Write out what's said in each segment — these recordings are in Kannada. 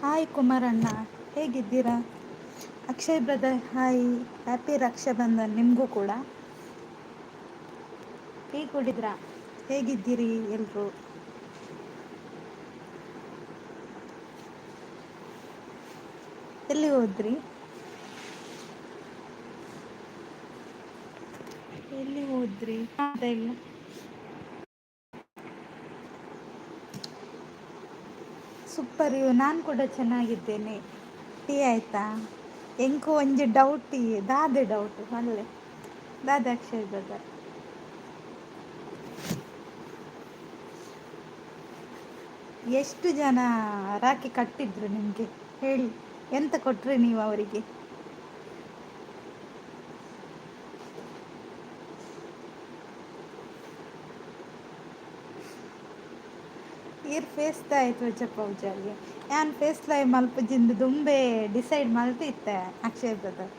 ಹಾಯ್ ಕುಮಾರಣ್ಣ, ಹೇಗಿದ್ದೀರಾ? Akshay brother hi, happy Raksha Bandhan ನಿಮಗೂ ಕೂಡ. ಟೀ ಕುಡಿದ್ರಾ? ಹೇಗಿದ್ದೀರಿ ಎಲ್ಲರೂ? ಎಲ್ಲಿ ಹೋದ್ರಿ? ಎಲ್ಲಿ ಹೋದ್ರಿ ಅಂತ ಇಲ್ಲ. ಸೂಪರ್, ನಾನು ಕೂಡ ಚೆನ್ನಾಗಿದ್ದೇನೆ. ಟೀ ಆಯಿತಾ? ಎಂಕು ಒಂಜಿ ಡೌಟ್ ದಾದೆ ಡೌಟ್ ಮಲ್ಲೆ ದಾದ ಅಕ್ಷಯ್ ಬ್ರದರ್. ಎಷ್ಟು ಜನ ರಾಖಿ ಕಟ್ಟಿದ್ರು ನಿಮಗೆ ಹೇಳಿ? ಎಂತ ಕೊಟ್ರಿ ನೀವು ಅವರಿಗೆ? ಈರ್ ಫೇಸ್ದ ಆಯ್ತು ವಚ್ಚಪ್ಪ ಪೂಜಾರಿಗೆ. ಯಾನ್ ಫೇಸ್ ಲೈ ಮಲ್ಪಜಿಂದು ದುಂಬೆ ಡಿಸೈಡ್ ಮಲ್ತು ಇತ್ತೆ ಅಕ್ಷಯ್ ಬ್ರದರ್.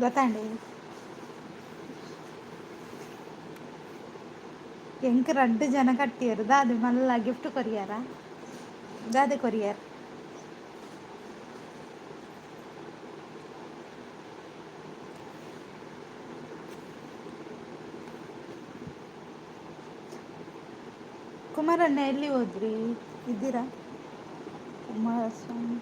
ಗೊತ್ತಾಂಡೆ ಎಂಕ್ ರಡ್ಡ್ ಜನ ಕಟ್ಟಿಯರು ದಾದ ಮಲ್ಲ ಗಿಫ್ಟ್ ಕೊರಿಯಾರ ದಾದ ಕೊರಿಯರ್. ಕುಮಾರಣ್ಣ ಎಲ್ಲಿ ಹೋದ್ರಿ? ಇದ್ದೀರಾ? ಕುಮಾರಸ್ವಾಮಿ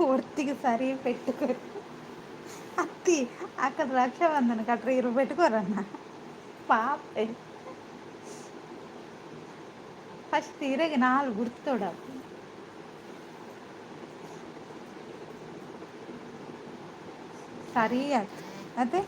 ಒರ್ತಿಗೆ ಸರಿ ಪೆಟ್ಟುಕೊರಿ ಅತ್ತಿ ಅಕ್ಕದ ರಕ್ಷಾಬಂಧನ ಕಟ್ರೆ ಇರು పెట్టుకోరన్న ಪಾಪೆ. ಫಸ್ಟ್ ಇರೆಗೆ ನಾಲ್ ಗುರ್ತೋಡ ಸರಿ ಆಯ್ತು ಮತ್ತೆ.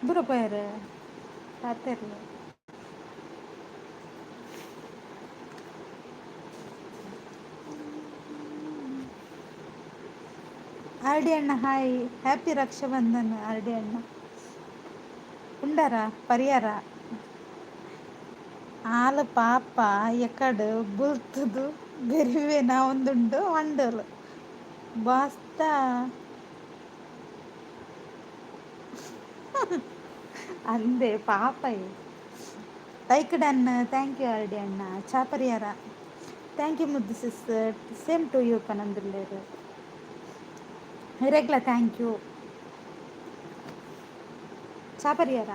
ಬುರ ಪೋಯಾರ ಪಾತೆರ್ಲ ಆರ್ ಡಿ ಅಣ್ಣ hi, happy Rakshabandhan R D ಅಣ್ಣ. ಉಂಡಾರ ಪರಿಹಾರ ಆಲ ಪಾಪ ಎಕಡು ಬುಲ್ತದು ಬೆರಿವೆನ ಒಂದುಂಡು ಮಂಡಲು ಬಾಸ್ತ ಅಂದೆ ಪಾಪಯ್. Like done, thank you R D ಅಣ್ಣ. ಚಾ ಪರಿಹಾರ ಥ್ಯಾಂಕ್ ಯು ಮುದ್ದು ಸಿಸ್ಟರ್, ಸೇಮ್ ಟು ಯು ಪನಂದುಲ್ಲೇರು ಹಿರೇಗ್ಲ ಥ್ಯಾಂಕ್ ಯು. ಚಾ ಪರಿಹಾರ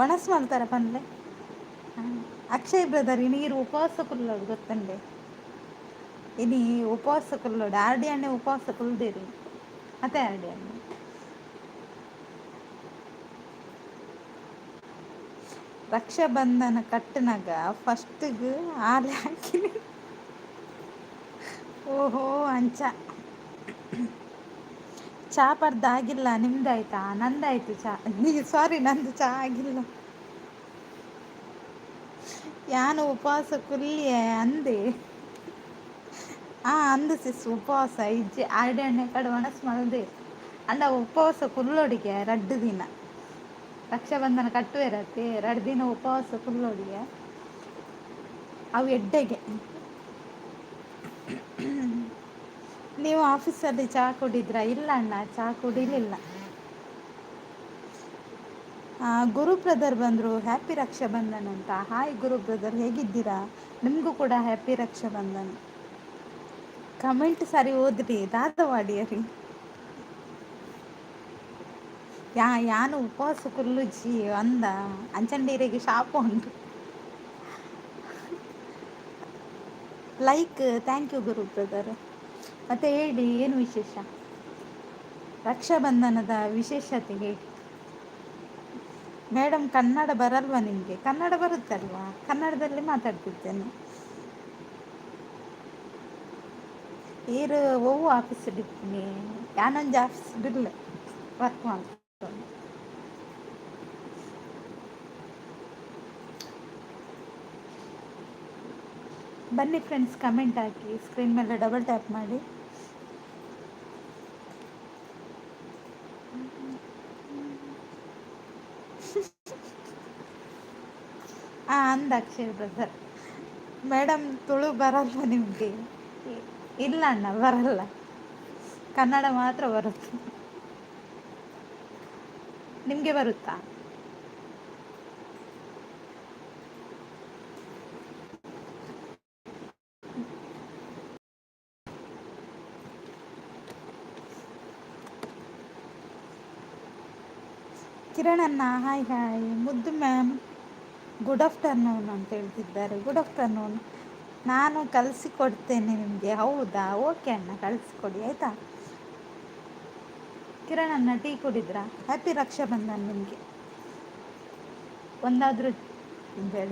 ಒಣಸ್ ಮಲ್ತಾರ ಪನ್ಲೆ. ಅಕ್ಷಯ್ ಬ್ರದರ್ ನೀರು ಉಪವಾಸ ಕುಲ್ಲೋಡು ಗೊತ್ತಂಡೆ. ಇನಿ ಉಪವಾಸ ಕುಲ್ಲೋಡು ಆರ್ ಡಿ ಅಣ್ಣೆ ಉಪವಾಸ ಕುಲ್ದೇರು ಮತ್ತೆ ಆರ್ ಡಿ ಅಣ್ಣ. ರಕ್ಷಾಬಂಧನ ಕಟ್ಟಿನಾಗ ಫಸ್ಟಿಗೆ ಹಾಲು ಹಾಕಿ. ಓಹೋ ಅಂಚ. ಚಾ ಪರ್ದ ಆಗಿಲ್ಲ, ನಿಮ್ದಾಯ್ತಾ? ನಂದಾಯ್ತು ಚಾ. ಸಾರಿ ನಂದು ಚಾ ಆಗಿಲ್ಲ. ಯಾನು ಉಪವಾಸ ಕುಲ್ಲಿಯೇ ಅಂದೆ. ಅಂದು ಸಿಸ್ ಉಪವಾಸ ಇಜ್ಜೆ ಆರ್ ಡಿ ಅಣ್ಣ ಕಡೆ ಒಣಸ್ ಮಲ್ದೆ ಅಂಡ ಉಪವಾಸ ಕುಲ್ಲೋಡಿಗೆ 2 ದಿನ ರಕ್ಷಾಬಂಧನ ಕಟ್ಟುವೆರತ್ತೆ 2 ದಿನ ಉಪವಾಸ ಕುಲ್ಲೋಡಿಗೆ ಅವು ಎಡ್ಡೆಗೆ. ನೀವು ಆಫೀಸಲ್ಲಿ ಚಹಾ ಕುಡಿದ್ರಾ? ಇಲ್ಲ ಅಣ್ಣ, ಚಹಾ ಕುಡಿಲಿಲ್ಲ. ಗುರು ಬ್ರದರ್ ಬಂದರು, ಹ್ಯಾಪಿ ರಕ್ಷಾಬಂಧನ್ ಅಂತ. ಹಾಯ್ ಗುರು ಬ್ರದರ್, ಹೇಗಿದ್ದೀರಾ? ನಿಮಗೂ ಕೂಡ ಹ್ಯಾಪಿ ರಕ್ಷಾಬಂಧನ್. ಕಮೆಂಟ್ ಸರಿ ಓದ್ರಿ ದಾದವಾಡಿಯರಿ. ಯಾನು ಉಪವಾಸ ಕುಲ್ಲುಜಿ ಅಂದ ಅಂಚಂಡೀರೆಗೆ ಶಾಪ ಉಂಟು. ಲೈಕ್ ಥ್ಯಾಂಕ್ ಯು ಗುರು ಬ್ರದರ್. ಮತ್ತೆ ಹೇಳಿ, ಏನು ವಿಶೇಷ? ರಕ್ಷಾಬಂಧನದ ವಿಶೇಷತೆ ಹೇಳಿ ಮೇಡಮ್. ಕನ್ನಡ ಬರಲ್ವಾ ನಿಮಗೆ? ಕನ್ನಡ ಬರುತ್ತಲ್ವಾ? ಕನ್ನಡದಲ್ಲಿ ಮಾತಾಡ್ತಿದ್ದೇನೆ. ಈರು ಒವ್ವು ಆಫೀಸ್ ಇಡ್ತೀನಿ, ಯಾನೊಂಜಿ ಆಫೀಸ್ ಇಡಲ್ಲ ವರ್ಕ್ ಮಾಡ್ತೀನಿ. ಬನ್ನಿ ಫ್ರೆಂಡ್ಸ್, ಕಮೆಂಟ್ ಹಾಕಿ, ಸ್ಕ್ರೀನ್ ಮೇಲೆ ಡಬಲ್ ಟ್ಯಾಪ್ ಮಾಡಿ. ಅಂದ ಅಕ್ಷಯ್ ಬ್ರದರ್. ಮೇಡಮ್ ತುಳು ಬರಲ್ಲ ನಿಮಗೆ? ಇಲ್ಲ ಅಣ್ಣ, ಬರಲ್ಲ. ಕನ್ನಡ ಮಾತ್ರ ಬರುತ್ತೆ. ನಿಮಗೆ ಬರುತ್ತಾ? ಕಿರಣನ್ನ ಹಾಯ್ ಹಾಯ್. ಮುದ್ದು ಮ್ಯಾಮ್ ಗುಡ್ ಆಫ್ಟರ್ನೂನ್ ಅಂತ ಹೇಳ್ತಿದ್ದಾರೆ. Good afternoon. ನಾನು ಕಲಿಸಿಕೊಡ್ತೇನೆ ನಿಮಗೆ. ಹೌದಾ, ಓಕೆ ಅಣ್ಣ, ಕಳಿಸ್ಕೊಡಿ ಆಯಿತಾ. ಕಿರಣನ್ನ ಟೀ ಕುಡಿದ್ರಾ? ಹ್ಯಾಪಿ ರಕ್ಷಾಬಂಧನ್ ನಿಮಗೆ. ಒಂದಾದರೂ ಬೇಡ.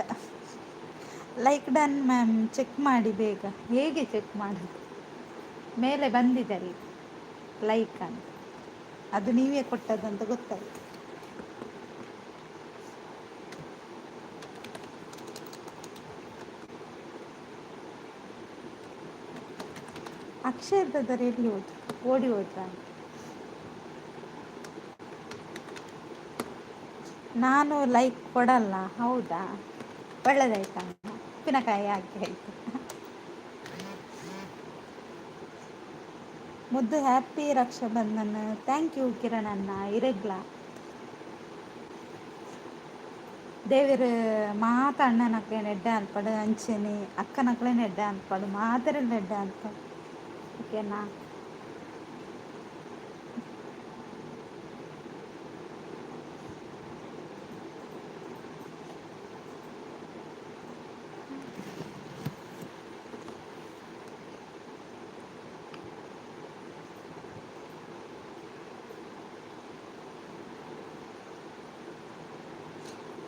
Like done ma'am. ಚೆಕ್ ಮಾಡಿ ಬೇಗ. ಹೇಗೆ ಚೆಕ್ ಮಾಡೋದು? ಮೇಲೆ ಬಂದಿದೆ ಅಲ್ಲಿ ಲೈಕ್ ಅಂತ, ಅದು ನೀವೇ ಕೊಟ್ಟದಂತ ಗೊತ್ತಾಯ್ತು. ಅಕ್ಷಯ್ ಬ್ರದರ್ ಎಲ್ಲಿ ಹೋದ್ರು? ಓಡಿ ಹೋದ್ರ? ನಾನು ಲೈಕ್ ಕೊಡಲ್ಲ. ಹೌದಾ, ಒಳ್ಳೆದಾಯ್ತಾ? ಉಪ್ಪಿನಕಾಯಿ ಹಾಕಿ ಆಯಿತು. ಮುದ್ದು ಹ್ಯಾಪಿ ರಕ್ಷಾಬಂಧನ್. ಥ್ಯಾಂಕ್ ಯು ಕಿರಣನ್ನ. ಇರಗ್ಲ ದೇವರ ಮಾತ ಅಣ್ಣನಕ್ಲೆ ನೆಡ್ಡೆ ಅನ್ಪಡು ಅಂಚೆನೆ ಅಕ್ಕನಕ್ಲೆ ನೆಡ್ಡೆ ಅನ್ಪಡು ಮಾತರೆ ನೆಡ್ಡೆ ಅನ್ಪಡು. ಓಕೆನಾ?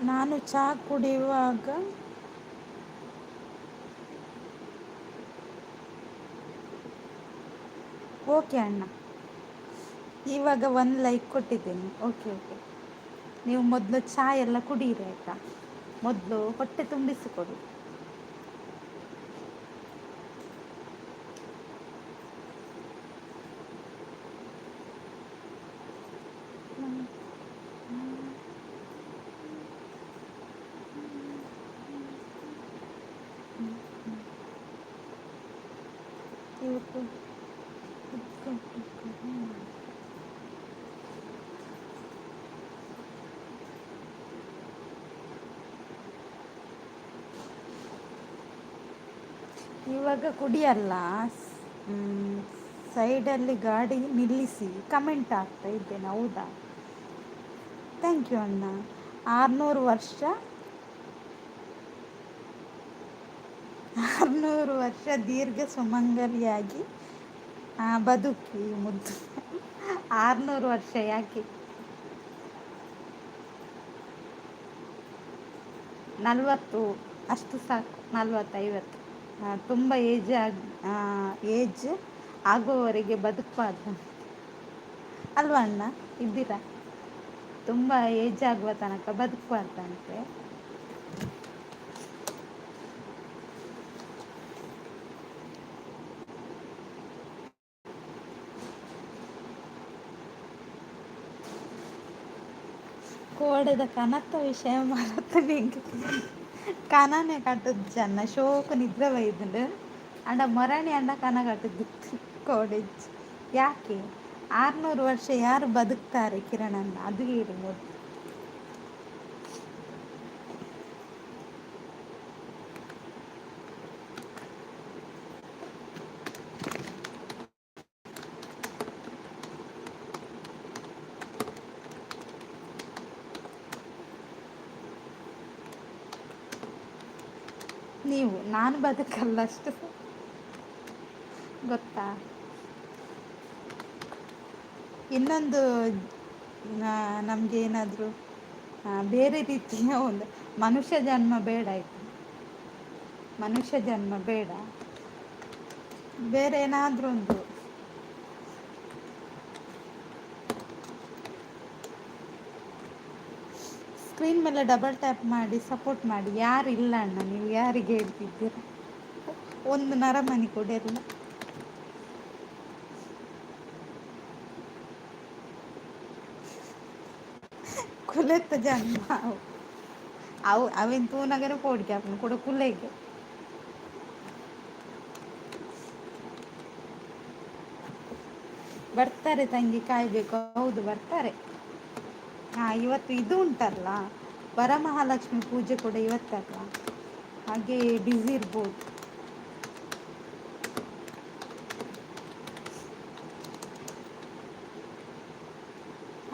ನಾನು ಚಹಾ ಕುಡಿಯುವಾಗ ಓಕೆ ಅಣ್ಣ, ಇವಾಗ ಒಂದು ಲೈಕ್ ಕೊಟ್ಟಿದ್ದೀನಿ. Okay okay. ನೀವು ಮೊದಲು ಚಹಾ ಎಲ್ಲ ಕುಡೀರಿ ಆಯಿತಾ. ಮೊದಲು ಹೊಟ್ಟೆ ತುಂಬಿಸಿಕೊಡಿ. ಇವತ್ತು ಇವಾಗ ಕುಡಿಯಲ್ಲ. ಸೈಡಲ್ಲಿ ಗಾಡಿ ನಿಲ್ಲಿಸಿ ಕಮೆಂಟ್ ಆಗ್ತಾ ಇದ್ದೇನೆ. ಹೌದಾ, ಥ್ಯಾಂಕ್ ಯು ಅಣ್ಣ. 600 ವರ್ಷ ದೀರ್ಘ ಸುಮಂಗಲಿಯಾಗಿ ಬದುಕಿ ಮುದ್ದು. 600 ವರ್ಷ ಯಾಕೆ? 40 ಅಷ್ಟು ಸಾಕು. 40-50 ತುಂಬ ಏಜ್ ಆಗುವವರೆಗೆ ಬದುಕಬಾರ್ದು ಅಲ್ವಾ ಅಣ್ಣ? ಇದ್ದೀರಾ? ತುಂಬ ಏಜ್ ಆಗುವ ತನಕ ಬದುಕಬಾರ್ದಂತೆ. ಕೋಡೆದ ಕನತ್ತ ವಿಷಯ ಮರತ ನಿಂಗೆ ಕನನೆ ಕಟ್ಟದ್ ಜನ ಶೋಕು ನಿದ್ರೆ ಬೈದುಂಡು ಅಂಡ ಮೊರಣಿ ಅಂಡ ಕನ ಕಟ್ಟದ್ದು ಕೋಡೆಜ್. ಯಾಕೆ 600 ವರ್ಷ ಯಾರು ಬದುಕ್ತಾರೆ ಕಿರಣನ್ನ? ಅದು ಹೇಳಿ ಮೊದಲು. ನಾನು ಬದುಕಲ್ಲ ಅಷ್ಟು ಗೊತ್ತಾ. ಇನ್ನೊಂದು ನಮ್ಗೆ ಏನಾದರೂ ಬೇರೆ ರೀತಿಯ ಒಂದು ಮನುಷ್ಯ ಜನ್ಮ ಬೇಡ ಆಯಿತು. ಮನುಷ್ಯ ಜನ್ಮ ಬೇಡ, ಬೇರೆ ಏನಾದರೂ ಒಂದು. ಸ್ಕ್ರೀನ್ ಮೇಲೆ ಡಬಲ್ ಟ್ಯಾಪ್ ಮಾಡಿ ಸಪೋರ್ಟ್ ಮಾಡಿ. ಯಾರು ಇಲ್ಲ ಅಣ್ಣ, ನೀವು ಯಾರಿಗೆ ಹೇಳ್ತಿದ್ದೀರ? ಒಂದು ನರಮನಿ ಕೊಡಿರಲ್ಲ. ಕುಲೆತ ಜನ್ಮ ಅವಿನ ತೂನಗರ ಪೋಡಿಕೆ ಹಾಕೊಂಡು ಕೂಡ ಕುಲ್ಲೆಗೆ ಬರ್ತಾರೆ ತಂಗಿ, ಕಾಯ್ಬೇಕು. ಹೌದು ಬರ್ತಾರೆ. ಹಾ, ಇವತ್ತು ಇದು ಉಂಟಲ್ಲ, ವರಮಹಾಲಕ್ಷ್ಮಿ ಪೂಜೆ ಕೂಡ ಇವತ್ತಲ್ಲ, ಹಾಗೆ ಬ್ಯುಸಿ ಇರ್ಬೋದು.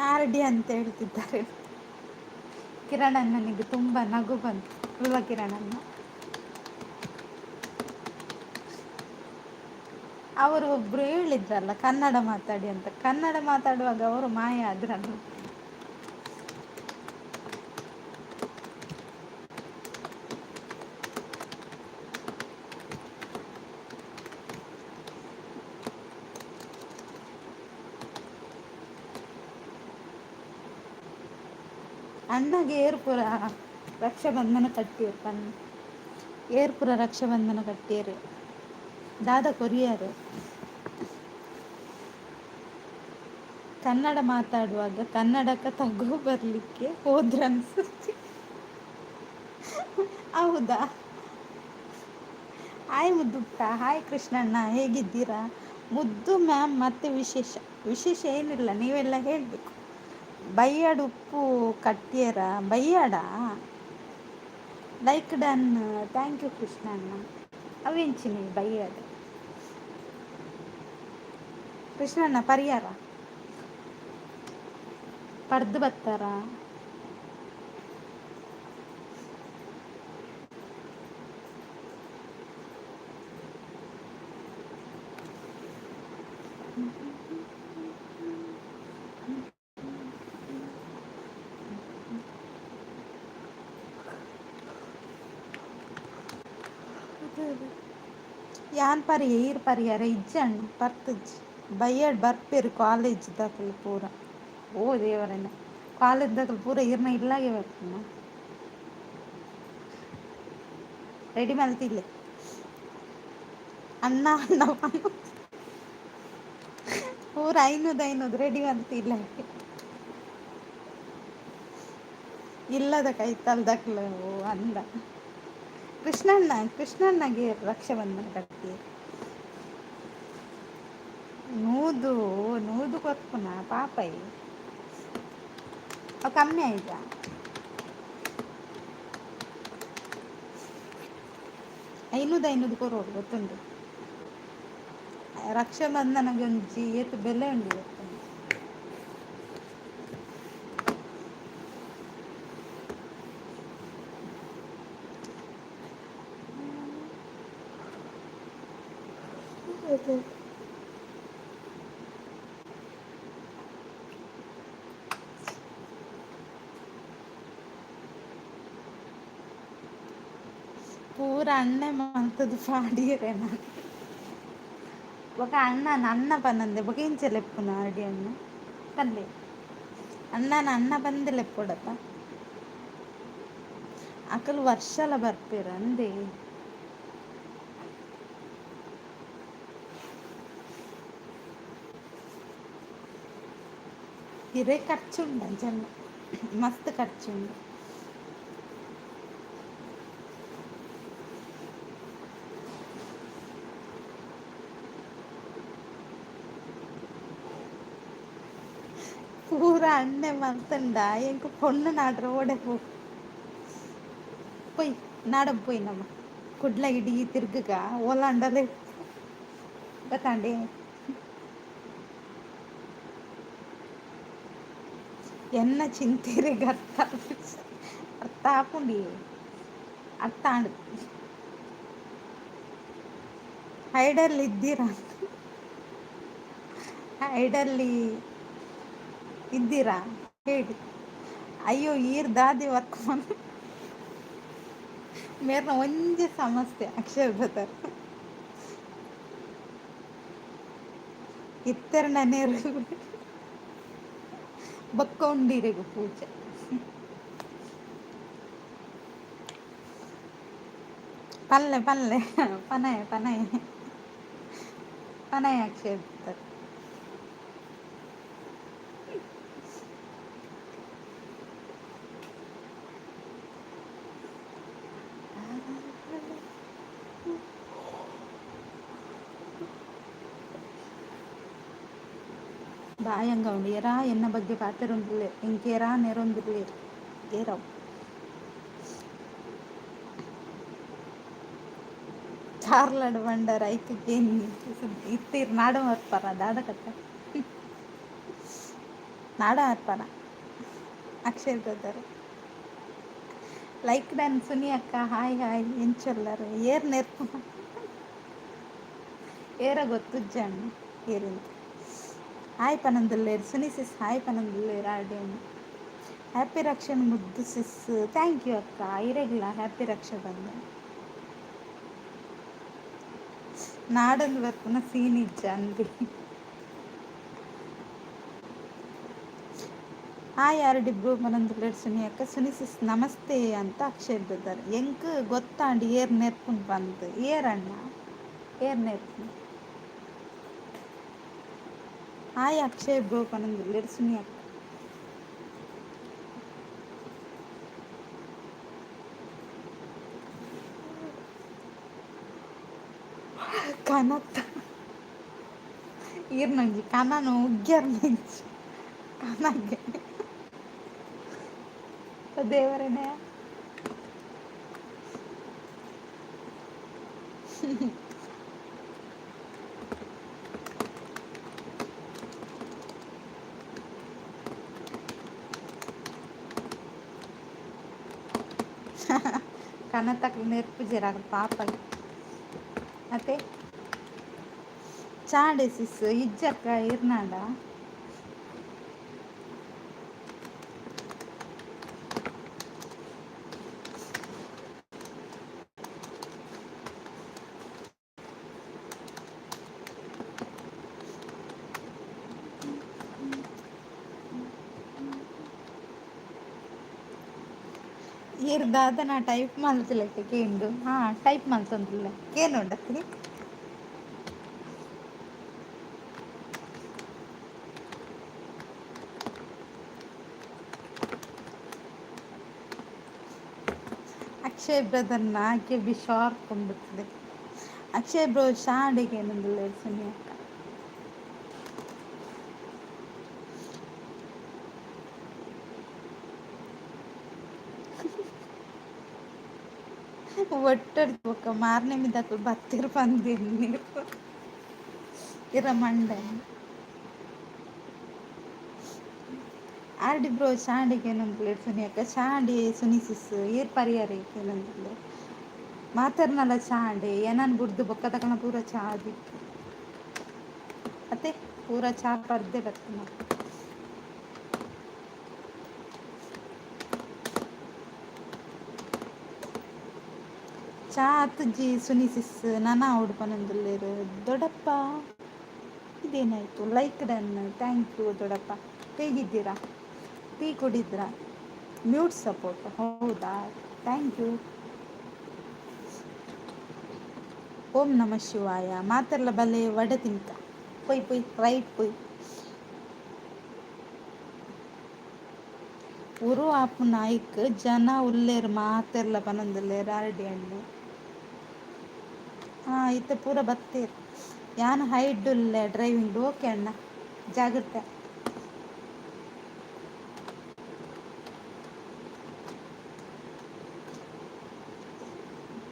ಆರ್.ಡಿ ಅಂತ ಹೇಳ್ತಿದ್ದಾರೆ. ಕಿರಣಣ್ಣನಿಗೆ ತುಂಬ ನಗು ಬಂತು ಅಲ್ವಾ ಕಿರಣಣ್ಣ? ಅವರು ಒಬ್ರು ಹೇಳಿದ್ರಲ್ಲ ಕನ್ನಡ ಮಾತಾಡಿ ಅಂತ, ಕನ್ನಡ ಮಾತಾಡುವಾಗ ಅವರು ಮಾಯ ಆದ್ರಲ್ಲ. ಅಣ್ಣಗೆ ಏರ್ಪುರ ರಕ್ಷಾಬಂಧನ ಕಟ್ಟಿಯರು ಏರ್ಪುರ ರಕ್ಷಾಬಂಧನ ಕಟ್ಟಿಯರು ದಾದ ಕೊರಿಯರು. ಕನ್ನಡ ಮಾತಾಡುವಾಗ ಕನ್ನಡಕ್ಕೆ ತಗೋ ಬರಲಿಕ್ಕೆ ಹೋದ್ರ ಅನ್ಸುತ್ತೆ. ಹೌದಾ? ಹಾಯ್ ಮುದ್ದುಪ್ಪ, ಹಾಯ್ ಕೃಷ್ಣಣ್ಣ, ಹೇಗಿದ್ದೀರಾ? ಮುದ್ದು ಮ್ಯಾಮ್. ಮತ್ತೆ ವಿಶೇಷ ವಿಶೇಷ ಏನಿಲ್ಲ, ನೀವೆಲ್ಲ ಹೇಳಬೇಕು. ಬೈಯಾಡು ಉಪ್ಪು ಕಟ್ಟಿಯರ ಬೈಯಾಡ ಲೈಕ್ ಡನ್. ಥ್ಯಾಂಕ್ ಯು ಕೃಷ್ಣಣ್ಣ. ಅವೆಂಚಿನಿ ಬೈಯಾಡು ಕೃಷ್ಣಣ್ಣ ಪರಿಹಾರ ಪಡ್ದು ಬತ್ತಾರ. ಯಾನ್ ಪರಿಹಾರ ಇಜ್ಜಣ್ಣ ಬರ್ತಜ್ಜಿ ಬೈಯಾಡ್ ಬರ್ಪೇರು ಕಾಲೇಜ್ ದಾಖಲೆ ಪೂರ. ಓ ದೇವರನ್ನ, ಕಾಲೇಜ್ ದಾಖಲೆ ಪೂರ ಇರ್ನ ಇಲ್ಲಾಗೆ ಬರ್ತೀನ ರೆಡಿ ಮಲ್ತಿಲ್ಲ ಅಣ್ಣ ಅಣ್ಣ ಪೂರ ಐನೂದು ರೆಡಿ ಮಲ್ತಿಲ್ಲ. ಇಲ್ಲದ ಕೈತಲ್ದಕ್ಲ ಓ ಅಂದ. ಕೃಷ್ಣಣ್ಣಗೆ ರಕ್ಷಾಬಂಧನ ಕಟ್ಟಿ ನೂದು ಕೊರ್ಪುನ ಪಾಪೈ ಅವು ಕಮ್ಮಿ ಆಯ್ತಾ? ಐನೂದು ಕೊರೋಡು ಗೊತ್ತುಂಟು. ರಕ್ಷಾಬಂಧನ ಗಂಜಿ ಏತು ಬೆಲೆ ಉಂಡು ಗೊತ್ತುಂಟು. ಪೂರ ಅಣ್ಣೆ ಮಂತದ್ದು ಪಾಡಿಯರೇನ ఒక ಅಣ್ಣ ಪನ್ನಂದೆ ಬೊಕ ಇಂಚೆಲ್ಲ ಎಪ್ಪುನ ಅಡಿ ಅಣ್ಣ ಪಲ್ಲೆ ಅಣ್ಣ ಬಂದೆಲ್ಲ ಎಪ್ಪೊಡತ್ತ ಅಕಲ್ ವರ್ಷಲ ಬರ್ಪೇರ ಅಂದೆ. ಹಿರೇ ಖರ್ಚುಂಡ ಜನ ಮಸ್ತ್ ಖರ್ಚುಂಡು. ಪೂರ ಅಣ್ಣೆ ಮಂತಂಡ ಎಂಕ್ ಪೊಣ್ಣು ನಾಡ್ರ ಓಡೆ ಪೊಯ್ ನಾಡ ಪೊಯ್ ನಮ್ಮ ಕುಡ್ಲ ಇಡೀ ತಿರ್ಗಗ ಓಲಾಂಡಲೆ ಗೊತ್ತಾಂಡೆ ಎನ್ನ ಚಿಂತೆರೆಗ್ ಅರ್ಥ ಆಪುಂಡಿ ಅರ್ಥ ಆಂಡ್ ಹೈಡಲ್ಲಿ ಇದ್ದೀರಾ? ಹೈಡಲ್ಲಿ ಇದ್ದೀರಾ ಹೇಳಿ. ಅಯ್ಯೋ ಈರ್ ದಾದಿ ವರ್ಕ್ ಮೇರ್ನ ಒಂಜಿ ಸಮಸ್ಯೆ ಅಕ್ಷಯ್ ಬ್ರದರ್ ಇತ್ತೆರ್ನ ನೇರು ಬೊಕ್ಕ ಉಂಡಿರೆಗು ಪೂಜೆ ಪಲ್ಲೆ ಪನಯ ಅಕ್ಷಯ್ ಬ್ರದರ್. బాయంగా ఉండి ఎరా ఎన్న ಬಗ್ಗೆ పాతరుందిలే ఇంకేరా నెరొందిలే ఏరావు ಚಾರ್ಲಾಡು ಬಂಡರ ಐಕಕ್ಕೇನು ಇತ್ತೀರ್ ನಾಡ ಮರ್ಪಾರ ದಾದ ಕಟ್ಟ ನಾಡ ಮರ್ಪಾರ Akshay brother like done Suni ಅಕ್ಕ ಹಾಯ್ ಹಾಯ್ ಎಂಚೊಲ್ಲರು ಏರ್ ನೆರ್ಪು ಏರ ಗೊತ್ತುಜ್ಜಣ್ಣ ಏರಿಂತ ಹಾಯ್ ಪನಂದುಲ್ಲೇರು ಸುನಿ ಸಿಸ್ ಹಾಯ್ ಪನಂದುಲ್ಲೇರು ಆರ್ಡೇನು ಹ್ಯಾಪಿ ರಕ್ಷನ್ ಮುದ್ದು ಸಿಸ್ ಥ್ಯಾಂಕ್ ಯು ಅಕ್ಕ ಇರೆಗ್ಲ ಹ್ಯಾಪಿ ರಕ್ಷಾ ಬಂದ ನಾಡೊಂದು ಬರ್ಪುನ ಸೀನ್ ಇಜ್ಜ ಅಂದಿ ಹಾಯ್ ಯಾರಡಿಬ್ರು ಮನೊಂದುಲ್ಲೇರು ಸುನಿ ಅಕ್ಕ ಸುನಿ ಸಿಸ್ ನಮಸ್ತೆ ಅಂತ ಅಕ್ಷಯ್ ಬ್ರದರ್ ಎಂಕ್ ಗೊತ್ತಾಂಡಿ ಏರ್ ನೆರ್ಪುನ್ ಬಂದು ಏರಣ್ಣ ಏರ್ ನೆರ್ಪುನ್ ಹಾಯ್ ಅಕ್ಷಯ್ ಬ್ರೋ ಪನೊಂದುಲ್ಲೇರು ಸುನಿ ಅಕ್ಕ ಕನತ್ತ ಈರ್ನಂಜಿ ಕನನು ಉಗ್ಗ್ಯರ್ನಂಜಿ ಕನಗೆ ದೇವರನೇ ಕನತಕ್ಕೆ ನೆರ್ಪು ಜರಾಗ ಪಾಪ ಮತ್ತೆ ಚಾಂಡೆ ಸಿಸ್ ಇಜ್ಜಕ್ಕ ಇರ್ನಾಡ ಇರ್ದಾದ ನಾ ಟೈಪ್ ಮಲ್ತಲೆಕ್ಕ ಕೇಂಡು ಟೈಪ್ ಮಲ್ತೊಂದಿಲ್ಲ ಕೇನುಂಡತ್ತಿ ಅಕ್ಷಯ್ ಬ್ರದರ್ನ ಆಕೆ ಬಿ ಶಾರ್ಪ್ ಕೊಂಡ್ಬಿಡ್ತದೆ ಅಕ್ಷಯ್ ಬ್ರೋ ಶಾಂಡಿಗೆ ಏನಂದಿಲ್ಲ ಸುನಿ ಒಟ್ಟಡ್ಬೇಕು ಮಾರನೇ ಮಿದಕ್ಕೆ ಬತ್ತಿರ್ ಬಂದಿನಿ ನೀವು ಇರ ಮಂಡೆ ಆರ್ಡಿ ಬ್ರೋ ಶಾಂಡಿಗೆ ಏನಂದ್ಲೆ ಸುನಿ ಅಕ್ಕ ಶಾಂಡಿ ಸುನಿ ಸಿಸ್ ಏರ್ ಪರಿಹಾರ ಏನಂದ್ಲೆ ಮಾತಾಡ್ನಲ್ಲ ಚಾಂಡೆ ಏನನ್ ಬಿಡ್ದು ಬೊಕ್ಕ ತಕನ ಪೂರ ಚಾ ಆದಿತ್ತು ಮತ್ತೆ ಪೂರ ಚಾ ಪರ್ದೆ ಬರ್ತನ ಚಾ ಅತ್ತಜ್ಜಿ ಸುನಿ ಸಿಸ್ ನಾನಾ ಉಡ್ಪನಂದುಲ್ಲೇರು ದೊಡ್ಡಪ್ಪ ಇದೇನಾಯಿತು ಲೈಕ್ ಡನ್ ಥ್ಯಾಂಕ್ ಯು ದೊಡ್ಡಪ್ಪ ಹೇಗಿದ್ದೀರಾ ಟೀ ಕುಡಿದ್ರಾ ಮ್ಯೂಟ್ ಸಪೋರ್ಟ್ ಹೌದಾ ಥ್ಯಾಂಕ್ ಯು ಓಂ ನಮ ಶಿವಾಯ ಮಾತೆರ್ಲ ಬಲೆ ವಡೆ ತಿಂತ ಪೊಯ್ ಪೊಯ್ ರೈಟ್ ಪೊಯ್ ಉರು ಆಪು ನಾಯ್ಕ್ ಜನ ಉಲ್ಲೇರು ಮಾತೆರ್ಲ ಪನೊಂದುಲ್ಲೇರು ಆರ್ಡಿ ಹಣ್ಣು ಇತ್ತೆ ಪೂರ ಬತ್ತೇರು ಯಾನು ಹೈಡ್ ಉಲ್ಲೆ ಡ್ರೈವಿಂಗ್ ಓಕೆ ಅಣ್ಣ ಜಾಗ್ರತೆ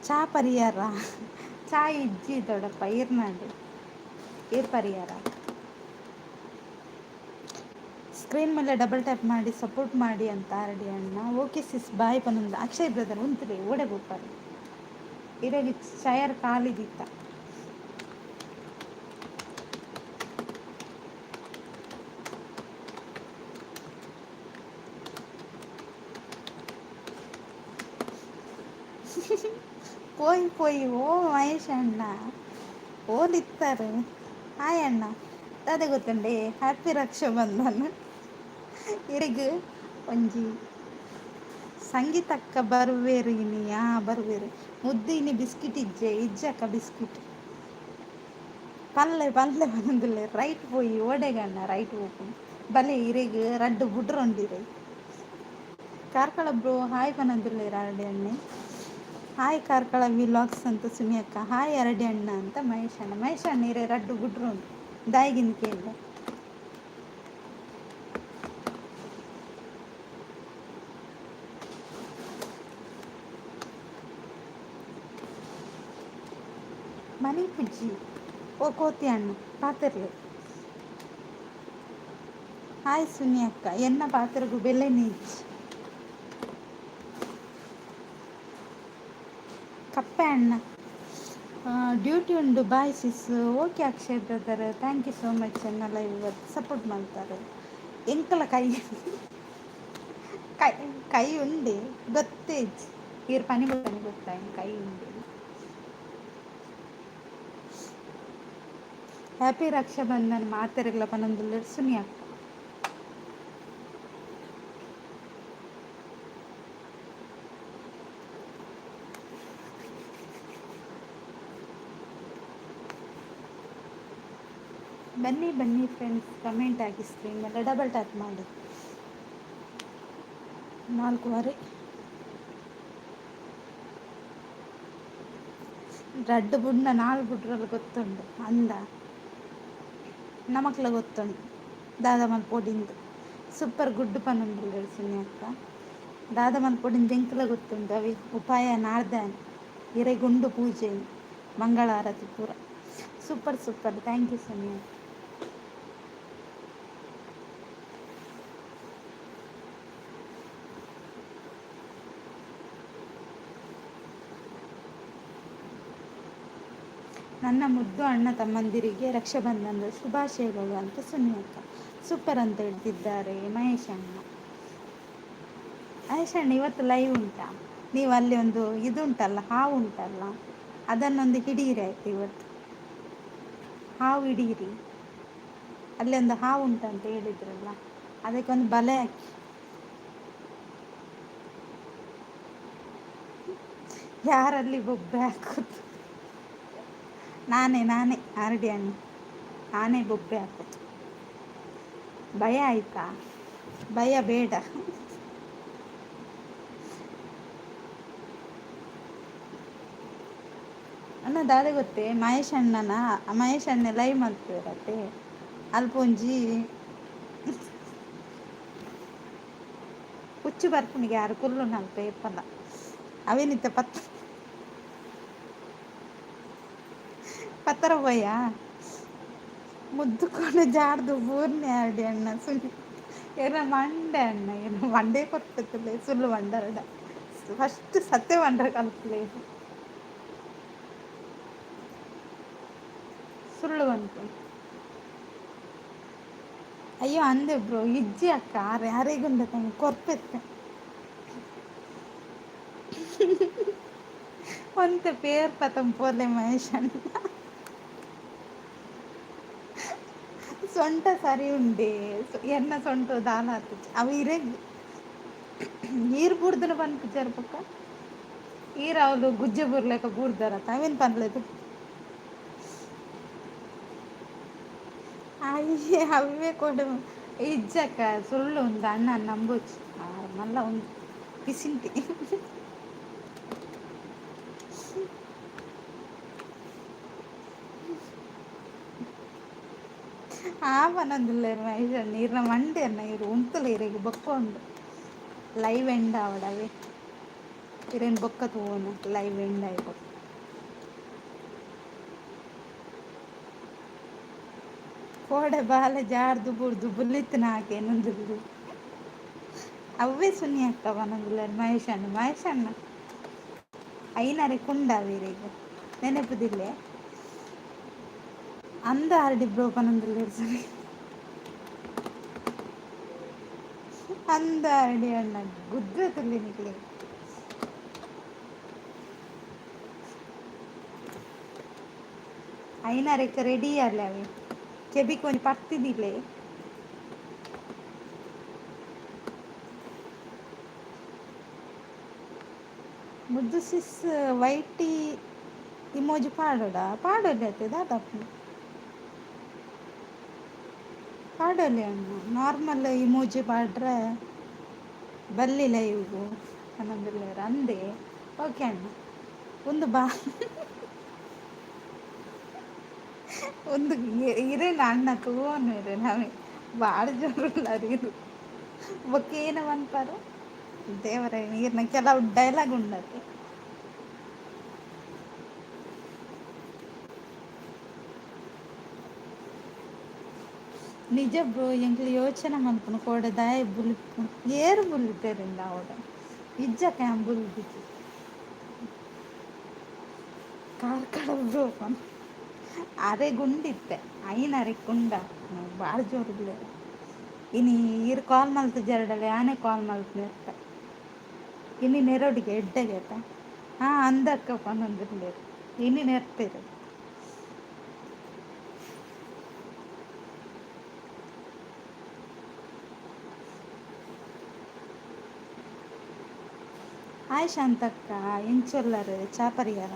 ಚಾ ಪರಿಹಾರ ಚಾ ಇಜ್ಜಿ ದೊಡ್ಡಪ್ಪ ಇರ್ನಾಡು ಏರ್ ಪರಿಹಾರ ಸ್ಕ್ರೀನ್ ಮೇಲೆ ಡಬಲ್ ಟ್ಯಾಪ್ ಮಾಡಿ ಸಪೋರ್ಟ್ ಮಾಡಿ ಅಂತ ಆರ್ಡಿ ಅಣ್ಣ ಓಕೆ ಸಿಸ್ ಬಾಯ್ ಪನೊಂದು ಅಕ್ಷಯ್ ಬ್ರದರ್ ಉಂತ್ರೆ ಓಡೆ ಬೋಪಾರು ಇರಾಗಿ ಚಯರ್ ಕಾಲಿದಿತ್ತ ಪೋಯ್ ಪೋಯ್ ಓ ಮಹೇಶ್ ಅಣ್ಣ ಓಲಿತ್ತಾರೆ ಹಾಯ್ ಅಣ್ಣ ಅದೇ ಗೊತ್ತುಂಡೆ ಹ್ಯಾಪಿ ರಕ್ಷಾ ಬಂಧನ ಇರಿಗ ಒಂಜಿ ಸಂಗೀತಕ್ಕ ಬರುವೇರು ಇನಿ ಬರುವೇರು ಮುದ್ದು ಇನಿ ಬಿಸ್ಕಿಟ್ ಇಜ್ಜಕ್ಕ ಬಿಸ್ಕಿಟ್ ಪಲ್ಲೆ ಪಲ್ಲೆ ಬಂದಿಲ್ಲ ರೈಟ್ ಪೋಯಿ ಓಡೆಗಣ್ಣ ರೈಟ್ ಹೋಗು ಬಲೆ ಇರೆಗ್ ರಡ್ಡು ಬುಡ್ರೊಂಡಿರೆ ಕಾರ್ಕಳ ಬ್ರೋ ಹಾಯ್ ಬಂದಿಲ್ಲ ಅರಡಿ ಅಣ್ಣೆ ಹಾಯ್ ಕಾರ್ಕಳ ವಿಲಾಗ್ಸ್ ಅಂತ ಸುನಿ ಅಕ್ಕ ಹಾಯ್ ಅರಡಿ ಅಣ್ಣ ಅಂತ ಮಹೇಶ್ ಅಣ್ಣ ಇರೆ ರಡ್ಡು ಬುಡ್ರು ಉಂಟು ದಾಯಿಗಿಂದ ಕೇಳಿದೆ ಮನಿ ಪುಜ್ಜಿ ಓ ಕೋತಿ ಅಣ್ಣ ಪಾತಿರ್ಲಿ. ಹಾಯ್ ಸುನಿ ಅಕ್ಕ ಎನ್ನ ಪಾತ್ರಗೂ ಬೆಲೆ ನೀಚ್ ಕಪ್ಪೆ ಅಣ್ಣ ಡ್ಯೂಟಿ ಉಂಡು bye sis. Okay Akshay brother thank you so much ಎನ್ನ ಲೈವ್ ಇವತ್ತು ಸಪೋರ್ಟ್ ಮಾಡ್ತಾರೆ. ಎಂಕಲ ಕೈ ಕೈ ಉಂಡೆ ಗೊತ್ತೇಜ್ ಇರ್ ಪನಿ ಗೊತ್ತಾಯ ಕೈ ಉಂಡೆ. ಹ್ಯಾಪಿ ರಕ್ಷಾಬಂಧನ್ ಮಾತೆರೆಗ್ಲ ಪನೊಂದುಲ್ಲೆರ್ ಸುನಿ ಅಕ್ಕ. ಬನ್ನಿ ಬನ್ನಿ ಫ್ರೆಂಡ್ಸ್ ಕಮೆಂಟ್ ಹಾಕಿ ಸ್ಕ್ರೀನ್ ಮೇಲೆ ಡಬಲ್ ಟ್ಯಾಪ್ ಮಾಡಿ. 4:15 ರಡ್ಡು ಬುಡ್ನ 4 ಬುಡ್ರಲ್ಲಿ ಗೊತ್ತುಂಡು ಅಂದ ನಮಕ್ಲ ಗೊತ್ತುಂಡು ದಾದ ಮಲ್ಪೊಡಿಂದು ಸೂಪರ್ ಗುಡ್ ಪನ್ನೊಂದುಲ್ಲೆರ್ ಸುನಿ ಅಕ್ಕ. ದಾದ ಮಲ್ಪೊಡಿಂದು ಎಂಕಲ ಗೊತ್ತುಂಡು ಅವಿ ಉಪಾಯ ನಾರ್ದಾನೆ ಇರೆ ಗುಂಡು ಪೂಜೆ ಮಂಗಳಾರತಿ ಪೂರ super super thank you Suni ಅಕ್ಕ. ನನ್ನ ಮುದ್ದು ಅಣ್ಣ ತಮ್ಮಂದಿರಿಗೆ ರಕ್ಷಾಬಂಧನದ ಶುಭಾಶಯಗಳು ಅಂತ ಸುನಿ ಅಕ್ಕ ಸೂಪರ್ ಅಂತ ಹೇಳ್ತಿದ್ದಾರೆ ಮಹೇಶ್ ಅಣ್ಣ. ಮಹೇಶ್ ಅಣ್ಣ ಇವತ್ತು ಲೈವ್ ಉಂಟಾ? ನೀವು ಅಲ್ಲಿ ಒಂದು ಇದು ಉಂಟಲ್ಲ ಹಾವು ಉಂಟಲ್ಲ ಅದನ್ನೊಂದು ಹಿಡೀರಿ ಆಯ್ತು ಇವತ್ತು. ಹಾವು ಹಿಡೀರಿ, ಅಲ್ಲಿ ಒಂದು ಹಾವು ಉಂಟಂತ ಹೇಳಿದ್ರಲ್ಲ ಅದಕ್ಕೊಂದು ಬಲೆ ಹಾಕಿ. ಯಾರಲ್ಲಿ ಬೊಬ್ಬೆ ಹಾಕೋದು? ನಾನೇ ಆರ್ಡಿ ಅಣ್ಣ ನಾನೇ ಬೊಬ್ಬೆ ಹಾಕೋದು. ಭಯ ಆಯ್ತಾ? ಭಯ ಬೇಡ. ಅಣ್ಣ ದಾದ ಗೊತ್ತೇ ಮಹೇಶ್ ಅಣ್ಣ ಲೈವ್ ಮಾಡ್ತಿರತ್ತೆ ಅಲ್ಪೊಂಜಿ ಹುಚ್ಚು ಬರ್ಪುನಿಗೆ ಯಾರು ಕುಲ್ಲು ನಲ್ಪ ಏಪಲ್ಲ ಅವೇನಿತ್ತ ಪತ್ತರ ಪೋಯ ಮುದ್ದುಕೊಂಡು ಜಾರ್ದು ಬೂರ್ನೆ ಆಡಿ ಅಣ್ಣ ಸುಳ್ಳು ಏನ ಮಂಡೆ ಅಣ್ಣ ಏನು ಮಂಡೆ ಕೊಡ್ತಿಲ್ಲ ಸುಳ್ಳು ಮಂಡರಡ ಫಸ್ಟ್ ಸತ್ಯ ಮಂಡ್ರ ಕಲ್ಪಲೆ ಸುಳ್ಳು ಬಂತು. ಅಯ್ಯೋ ಅಂದೆ ಬ್ರೋ ಇಜ್ಜಿ ಅಕ್ಕ ಯಾರಿಗುಂಡ ತಂಗ ಕೊರ್ಪೆತ್ತೆ ಒಂತೆ ಪೇರ್ ಪತಂ ಪೋಲೆ ಮಹೇಶ್ ಅಣ್ಣ ಸೊಂಟ ಸರಿ ಉಂಡೆ ಎನ್ನ ಸೊಂಟ ದಾನ ಆತು ಅವು ಇರೇ ನೀರು ಬೂಡ್ದನ ಬಂದು ಜರ್ಪಕ್ಕ ಈರ ಅವಳು ಗುಜ್ಜೆ ಬುರ್ಲೆಕ್ಕ ಬೂಡ್ದಾರತ್ತ ಅವೇನು ಪನ್లేదు. ಅಯ್ಯೇ ಅವೇ ಕೊಡು ಇಜ್ಜಕ್ಕ ಸುಳ್ಳು ಒಂದು ಅಣ್ಣ ನಂಬುಚ್ಚು ಮಲ್ಲ ಒಂದು ಪಿಸಿಂಟಿ ಆವನೊಂದುಲ್ಲೇರು ಮಹೇಶ್ ನೀರಿನ ಮಂಡೆ ಅನ್ನ ಇವರು ಉಂತುಲ ಇರೆಗೆ ಬೊಕ್ಕ ಉಂಡು ಲೈವ್ ಎಂಡ್ ಆವಡವೆ ಇರೇನು ಬೊಕ್ಕ ತೂವನು ಲೈವ್ ಎಂಡ್ ಆಯ್ತು. ಕೋಡೆ ಬಾಲೆ ಜಾರ್ದು ಬುಡ್ದು ಬುಲ್ಲಿತ್ತಿನ ಹಾಕಿ ಏನೊಂದು ಅವೇ ಸುನಿ ಆಗ್ತಾವ ನಂದುಲ್ಲೇರು ಮಹೇಶ್ ಅಣ್ಣ ಐನರೆ ಕುಂಡಾವೀರಿಗೆ ನೆನಪುದಿಲ್ಲೇ ಅಂದ ಆರ್ಡಿ ಬ್ರೋಪನೊಂದುಲ್ಲೇರು ಸರಿ ಅಂದ ಆರ್ಡಿ ಅಣ್ಣ ಗುದ್ದ ತುಲ್ಲಿ ನಿಕ್ಲಿ ಐನರೆಕ್ಕ ರೆಡಿ ಅಲ್ಲ ಅವೆ ಕೆಬಿಕೊಂಡು ಪರ್ತಿದ್ದಿಲ್ಲೇ ಮುದ್ದು ಸಿಸ್ ವೈಟಿ ಇಮೋಜಿ ಪಾಡೋಲ್ಲ ದಾದಪ್ಪ ಪಾಡೋಲ್ಲ ಅಣ್ಣ ನಾರ್ಮಲ್ ಇಮೋಜಿ ಪಾಡ್ರೆ ಬಲ್ಲಿ ಲೈವ್ಗು ಅನ್ನೋದಿಲ್ಲ ಅಂದೆ ಓಕೆ ಅಣ್ಣ ಒಂದು ಒಂದು ಇರೇನು ಅಣ್ಣ ತೂವನು ಇರೇ ನಾವೇ ಭಾಳ ಜೋರಿಲ್ಲ ಇದು ಬೊಕ್ಕೆ ಏನು ಅನ್ಪಾರು ದೇವರ ನೀರಿನ ಕೆಲವು ಡೈಲಾಗ್ ಉಂಡತ್ತೆ ನಿಜ ಬ್ರೋ ಎಂಕ್ಲು ಯೋಚನೆ ಮಲ್ಪುನು ಕೋಡೆ ದಾಯ ಬುಲಿಪು ಏರು ಬುಲಿತೆರಿಂದ ಅವಡ ಇಜ್ಜ ಕ್ಯಾಮ್ ಬುಲ್ದಿಜ್ಜಿ ಕಾರ್ಕಳ ಬ್ರೋ ಅರೆ ಗುಂಡಿತ್ತೆ ಐನ್ ಅರೆ ಕುಂಡ ಭಾಳ ಜೋರಿಲ್ಲ ಇನಿ ಈರು ಕಾಲ್ ಮಲ್ತು ಜರಡಲೆ ಆನೆ ಕಾಲ್ ಮಲ್ತು ಇನ್ನು ನೆರೋಡಿಗೆ ಎಡ್ಡೆಗೆ ಆಯ್ತಾ ಹಾಂ ಅಂದಕ್ಕ ಪನ್ನೊಂದಿರ್ಲೇರು ಇನ್ನು ನೆರ್ತೀರಿ ಹಾಯ್ ಶಾಂತಕ್ಕ ಇಂಚೊಲ್ಲರು ಚಾಪರಿಯಾರ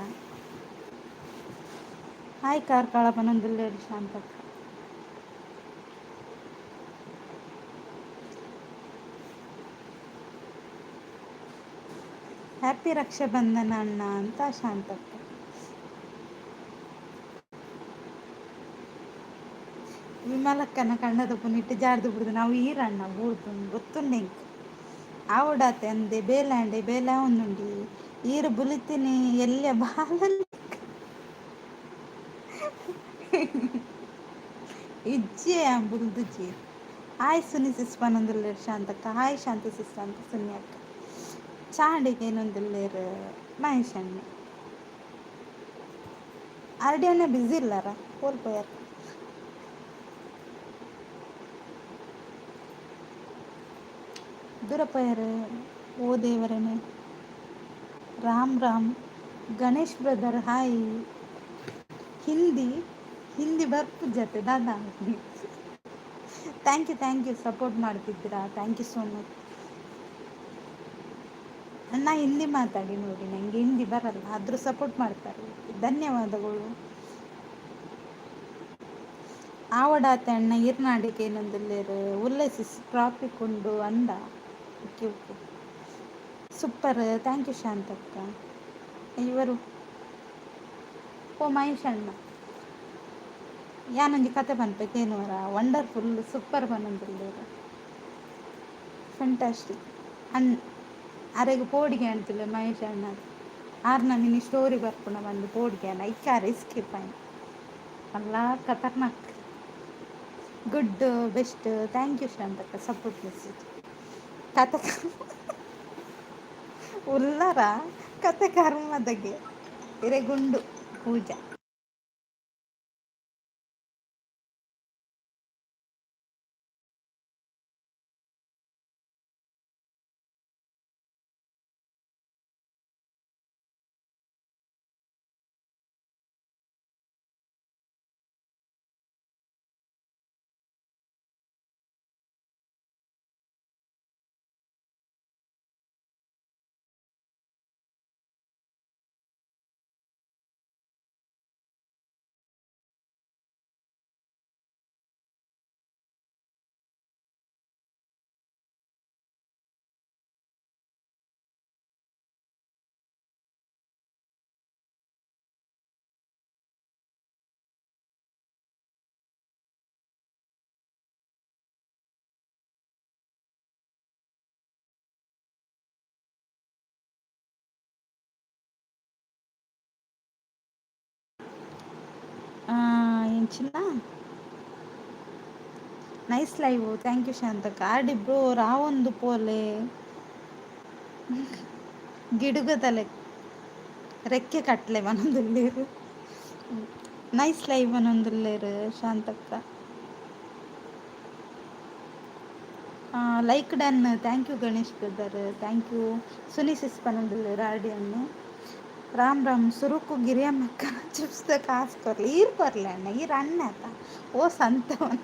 ಹಾಯ್ ಕಾರ್ಕಳ ಪನ್ನೊಂದಿಲ್ಲೇರು ಶಾಂತಕ್ಕ ಹ್ಯಾಪಿ ರಕ್ಷಾಬಂಧನ ಅಣ್ಣ ಅಂತ ಶಾಂತಕ್ಕ ವಿಮಲಕ್ಕನ ಕಣ್ಣದ ಪುನಿಟ್ಟು ಜಾರ್ದು ಬಿಡುದು ನಾವು ಈರಣ್ಣ ಬೂಡ್ದು ಗೊತ್ತುಂಡೆ ಆವಡಾತೆ ಅಂದೆ ಬೇಲಾಂಡೆ ಬೇಲ ಒಂದುಂಡಿ ಈರು ಬುಲಿತೀನಿ ಎಲ್ಲ ಬಾಲಲ್ಲಿ ಇಜ್ಜೆ ಬುಲ್ದುಜಿ ಹಾಯ್ ಸುನಿ ಸಿಸ್ಪನೊಂದುಲ್ಲೇರು ಶಾಂತಕ್ಕ ಹಾಯ್ ಶಾಂತ ಸಿಸ್ಪ ಅಂತ ಸುನಿ ಅಕ್ಕ ಚಾಂಡಿಗೆ ಏನೊಂದುಲ್ಲೇರು ಮಹೇಶ್ ಅಣ್ಣ ಆರ್ಡಿ ಅಣ್ಣ ಬ್ಯುಸಿ ಇಲ್ಲಾರ ಕೋಲ್ಪೋಯಾರ ದೂರಪ್ಪಯ್ಯರು ಓ ದೇವರನೇ ರಾಮ್ ರಾಮ್ ಗಣೇಶ್ ಬ್ರದರ್ ಹಾಯ್ ಹಿಂದಿ ಹಿಂದಿ ಬರ್ಪು ಜತೆ ದಾದಾ ಥ್ಯಾಂಕ್ ಯು ಸಪೋರ್ಟ್ ಮಾಡ್ತಿದ್ದೀರಾ ಥ್ಯಾಂಕ್ ಯು ಸೋ ಮಚ್ ನಾ ಹಿಂದಿ ಮಾತಾಡಿ ನೋಡಿ ನನಗೆ ಹಿಂದಿ ಬರಲ್ಲ ಆದರೂ ಸಪೋರ್ಟ್ ಮಾಡ್ತಾರೆ ಧನ್ಯವಾದಗಳು ಆವಡಾತೆ ಅಣ್ಣ ಇರ್ನಾಡಿಗೆ ಏನೊಂದುಲ್ಲೇರು ಉಲ್ಲಸಿಸ್ ಟ್ರಾಫಿಕ್ ಉಂಡು ಅಂದ okay okay super thank you ಶಾಂತಕ್ಕ ಇವರು ಓ ಮಹೇಶ್ ಅಣ್ಣ ಯಾನೊಂದು ಕತೆ ಪನ್ಪೇಕೇನುವರ ವಂಡರ್ಫುಲ್ ಸೂಪರ್ ಬನ್ನೊಂದುಲ್ಲೇರು ಫೆಂಟಾಸ್ಟಿಕ್ ಅಣ್ಣ ಅರೆಗೆ ಪೋಡಿಗೆ ಅಂತಿಲ್ಲ ಮಹೇಶ್ ಅಣ್ಣ ಆರ್ನ ನಿನ್ನ ಸ್ಟೋರಿ ಬರ್ಪುಣ ಬಂದು ಪೋಡಿಗೆ ಅಣ್ಣ ಇಕ್ಕಾರ ಎಸ್ಕೇಪ್ ಆಯ್ತು ಅಲ್ಲ ಖತರ್ನಾಕ್ ಗುಡ್ ಬೆಸ್ಟ್ ಥ್ಯಾಂಕ್ ಯು ಶಾಂತಕ್ಕ ಸಪೋರ್ಟ್ ಮೆಸೇಜ್ ಕತೆ ಉಲ್ಲರ ಕತೆ ಕರ್ಮದಗೆ ಇರೆಗುಂಡು ಪೂಜಾ ಎಂಚಿನ ನೈಸ್ ಲೈವ್ ಥ್ಯಾಂಕ್ ಯು ಶಾಂತಕ್ಕ ಆಡಿ ಬ್ರೋ ರಾವೊಂದು ಪೋಲೆ ಗಿಡುಗದಲೆ ರೆಕ್ಕೆ ಕಟ್ಲೆ ಮನೊಂದುಲ್ಲೇರು ನೈಸ್ ಲೈವ್ ಮನೊಂದುಲ್ಲೇರು ಶಾಂತಕ್ಕ like done thank you Ganesh brother thank you Suni ಸಿಸ್ಪನೊಂದುಲ್ಲೇರು ಆಡಿ ಅಣ್ಣು ರಾಮ್ ರಾಮ್ ಸುರುಕು ಗಿರಿಯಮ್ಮಕ್ಕ ಚಿಪ್ಸ್ದ ಕಾಸು ಕೊರ್ಲಿ ಈರು ಕೊರ್ಲೆ ಅಣ್ಣ ಈರು ಅಣ್ಣ ಆತ ಓ ಸಂತವನ್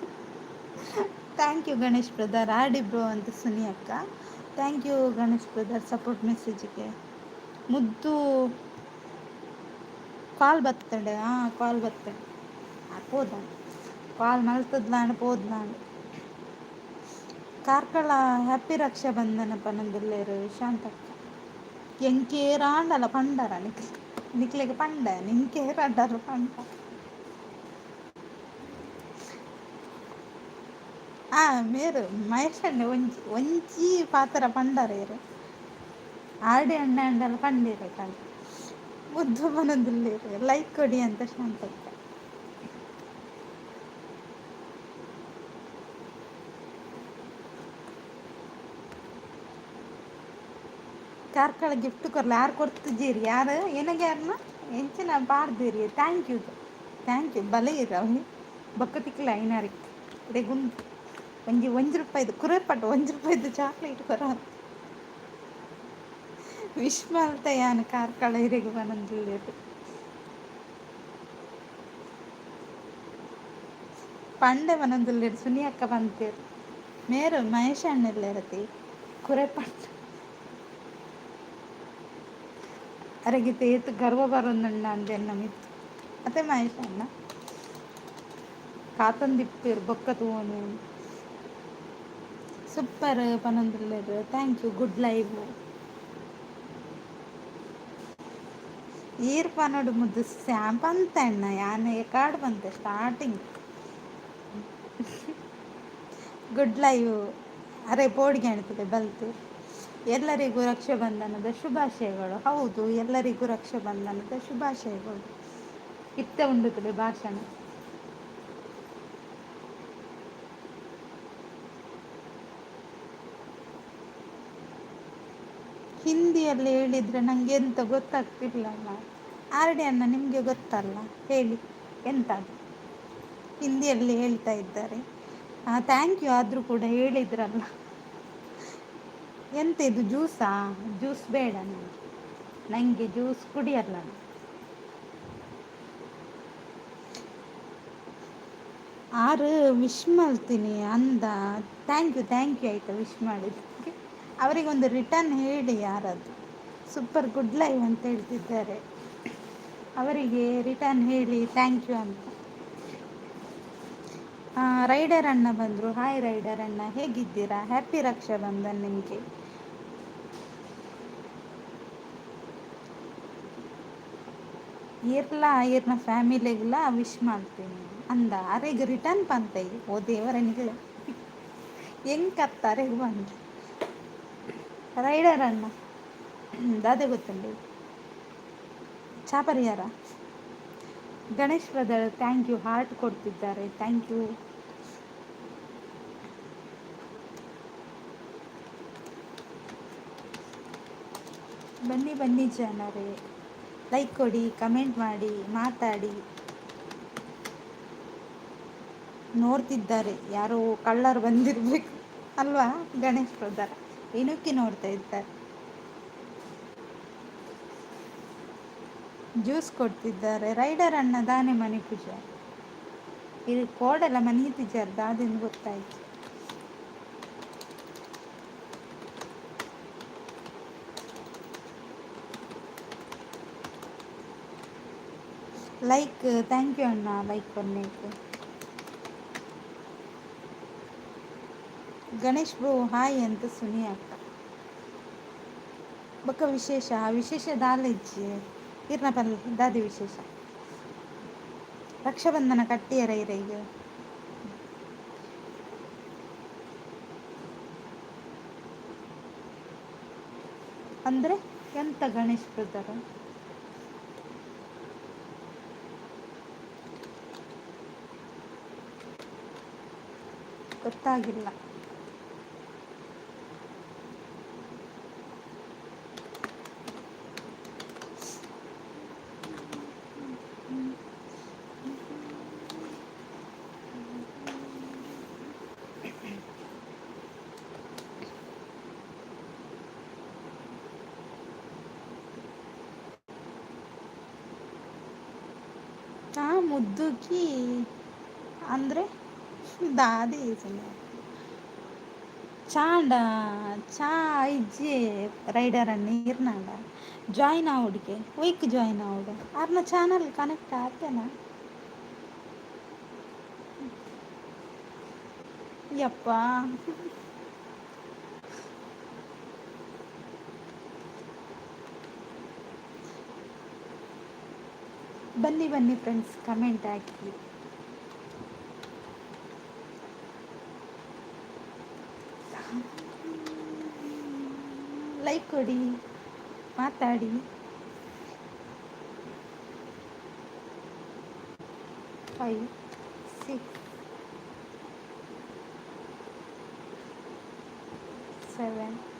thank you Ganesh brother Adi bro ಅಂತ ಸುನಿ ಅಕ್ಕ thank you Ganesh brother support ಮೆಸೇಜಿಗೆ ಮುದ್ದು ಕಾಲ್ ಬರ್ತಡೆ ಕಾಲ್ ಬರ್ತಡೆ ಪೋದ ಕಾಲ್ ಮಲ್ತದ್ಲಾಂಡ್ ಪೋದ್ಲಾಂಡ್ ಕಾರ್ಕಳ ಹ್ಯಾಪಿ ರಕ್ಷಾಬಂಧನ ಪನಂದುಲ್ಲೇರು ಶಾಂತಕ್ಕ ಎಂಕೇರಾಂಡಲ ಪಂಡರ ನಿಕ್ಲೆಗೆ ಪಂಡ ನಿಂಕೇರಾಂಡಲ ಪಂಡ ಮೇರು ಮಹೇಶ್ ಅಣ್ಣ ಒಂಜಿ ಒಂಜಿ ಪಾತ್ರ ಪಂಡರೇರು ಆಡಿ ಅಣ್ಣ ಅಂಡಲ ಪಂಡೀರ ಕಾಲ ಮುದ್ದು ಮನೊಂದುಲ್ಲೇರು ಲೈಕ್ ಕೊಡಿ ಅಂತ ಶಾಂತಕ್ಕ ಕಾರ್ಕಳ ಗಿಫ್ಟ್ ಕೊರ್ಲ ಯಾರು ಕೊಡ್ತಿದ್ದೀರಿ ಯಾರು ಏನಾಗ ಯಾರನ್ನ ಎಂಚಿನ ಬಾರ್ದಿರಿ ಥ್ಯಾಂಕ್ ಯು ಬಲೆ ಇರವಿ ಬೊಕ್ಕ ತಿಕ್ಕಲ ಐನಾರಿಗೆ ರೆಗುಂದು ಒಂಜಿ ರೂಪಾಯಿದು ಕುರೇಪಟ್ಟು ₹1 ಚಾಕ್ಲೇಟ್ ಕೊರ ವಿಶ್ ಮಲ್ತ ಯಾನು ಕಾರ್ಕಳ ಹಿರಿಗೆ ಬನಂದಿಲ್ಲೇರು ಪಂಡೆ ಬನಂದುಲ್ಲೇರು ಸುನಿ ಅಕ್ಕ ಬಂತೇರು ಮೇರು ಮಹೇಶ್ ಅಣ್ಣೆಲ್ಲ ಇರತ್ತೆ ಕುರೇಪಟ್ಟು ಅರಗಿತ ಏತು ಗರ್ವ ಬರೋಂದುಂಡ ಅಂದೆನ್ನ ಮಿತ್ತು ಅತ್ತೆ ಮಹೇಶ್ ಅಣ್ಣ ಕಾತಂದಿಪ್ಪೇರು ಬೊಕ್ಕ ತೂವನು ಸೂಪರ್ ಪನಂದುಲ್ಲೇರು ಥ್ಯಾಂಕ್ ಯು ಗುಡ್ ಲೈವ್ ಈರ್ ಪನೋಡು ಮುದ್ದು ಸ್ಯಾಂಪ್ ಅಂತ ಅಣ್ಣ ಯಾನೆ ಕಾರ್ಡ್ ಬಂತೆ ಸ್ಟಾರ್ಟಿಂಗ್ ಗುಡ್ ಲೈವ್ ಅರೆ ಬೋರ್ಡ್ಗೆ ಅಣ್ತದೆ ಬಲ್ತು ಎಲ್ಲರಿಗೂ ರಕ್ಷಾಬಂಧನದ ಶುಭಾಶಯಗಳು ಹೌದು ಎಲ್ಲರಿಗೂ ರಕ್ಷಾಬಂಧನದ ಶುಭಾಶಯಗಳು ಇತ್ತೆ ಉಂಡುತ್ತದೆ ಭಾಷಣ ಹಿಂದಿಯಲ್ಲಿ ಹೇಳಿದರೆ ನನಗೆ ಎಂತ ಗೊತ್ತಾಗ್ತಿಲ್ಲ ಆರ್ಡಿ ಅಣ್ಣ ನಿಮಗೆ ಗೊತ್ತಲ್ಲ ಹೇಳಿ ಎಂತ ಹಿಂದಿಯಲ್ಲಿ ಹೇಳ್ತಾ ಇದ್ದಾರೆ ಥ್ಯಾಂಕ್ ಯು ಆದರೂ ಕೂಡ ಹೇಳಿದ್ರಲ್ಲ ಎಂತ ಇದು ಜ್ಯೂಸಾ ಜ್ಯೂಸ್ ಬೇಡ ನನಗೆ ಜ್ಯೂಸ್ ಕುಡಿಯಲ್ಲ ಆರು ವಿಶ್ ಮಾಡ್ತೀನಿ ಅಂದ ಥ್ಯಾಂಕ್ ಯು ಆಯಿತಾ ವಿಶ್ ಮಾಡಿದ್ದಕ್ಕೆ ಅವರಿಗೊಂದು ರಿಟರ್ನ್ ಹೇಳಿ ಯಾರದು ಸೂಪರ್ ಗುಡ್ ಲೈವ್ ಅಂತ ಹೇಳ್ತಿದ್ದಾರೆ ಅವರಿಗೆ ರಿಟರ್ನ್ ಹೇಳಿ ಥ್ಯಾಂಕ್ ಯು ಅಂತ ರೈಡರ್ ಅಣ್ಣ ಬಂದರು ಹಾಯ್ ರೈಡರ್ ಅಣ್ಣ ಹೇಗಿದ್ದೀರಾ ಹ್ಯಾಪಿ ರಕ್ಷಾಬಂಧನ್ ನಿಮಗೆ ಇರ್ನ ಫ್ಯಾಮಿಲಿಗೆಲ್ಲ ವಿಶ್ ಮಾಡ್ತೀನಿ ಅಂದ ಅರೆಗೆ ರಿಟರ್ನ್ ಬಂತೆ ಓ ದೇವರನಿಗೆ ಹೆಂಗೆ ಕತ್ತಾರೆ ಬಂದು ರೈಡರ್ ಅಣ್ಣ ದಾದೆ ಗೊತ್ತಂడి ಚಾಪರಿಯಾರ Ganesh brother thank you heart ಕೊಡ್ತಿದ್ದಾರೆ ಥ್ಯಾಂಕ್ ಯು ಬನ್ನಿ ಜನರೇ ಲೈಕ್ ಕೊಡಿ ಕಮೆಂಟ್ ಮಾಡಿ ಮಾತಾಡಿ ನೋಡ್ತಿದ್ದಾರೆ ಯಾರೋ ಕಳ್ಳರು ಬಂದಿರಬೇಕು ಅಲ್ವಾ ಗಣೇಶ್ ಬ್ರದರ್ ಏನಕ್ಕೆ ನೋಡ್ತಾ ಇದ್ದಾರೆ ಜ್ಯೂಸ್ ಕೊಡ್ತಿದ್ದಾರೆ ರೈಡರ್ ಅಣ್ಣ ದಾನೆ ಮನೆ ಪೂಜೆ ಇದು ಕೋಡೆಲ್ಲ ಮನೆ ತಿಜಾರ್ದ ಅದಿಂದ ಗೊತ್ತಾಯ್ತು ಲೈಕ್ ಥ್ಯಾಂಕ್ ಯು ಅಣ್ಣ ಲೈಕ್ ಕೊನ್ನೇಕು ಗಣೇಶ್ ಬ್ರೋ ಹಾಯ್ ಅಂತ ಸುನಿ ಅಕ್ಕ ಬೊಕ್ಕ ವಿಶೇಷ ದಾಲಿಜ್ಜಿ ಇರ್ನ ಪಲ್ಲೆ ದಾದಿ ವಿಶೇಷ ರಕ್ಷಾಬಂಧನ ಕಟ್ಟಿಯರ ಇರೈಗೆ ಅಂದರೆ ಎಂತ ಗಣೇಶ್ ಬ್ರದರ್ ಗೊತ್ತಾಗಿಲ್ಲ ಮುದ್ದುಕಿ ಅಂದರೆ ದಾದಿ ಚಾಂಡ ಚಾ ಇಜ್ಜಿ ರೈಡರ್ ನೀರ್ನಾಡ ಜಾಯ್ನ್ ಆವುಡಿಗೆ ಒಯ್ಕ್ ಜಾಯ್ನ್ ಆವುಡು ಅವ್ರನ್ನ ಚಾನಲ್ ಕನೆಕ್ಟ್ ಆಗ್ತೇನಾ ಯಪ್ಪ ಬನ್ನಿ ಫ್ರೆಂಡ್ಸ್ ಕಮೆಂಟ್ ಹಾಕಿ ಲೈಕ್ ಕೊಡಿ ಮಾತಾಡಿ 5 6 7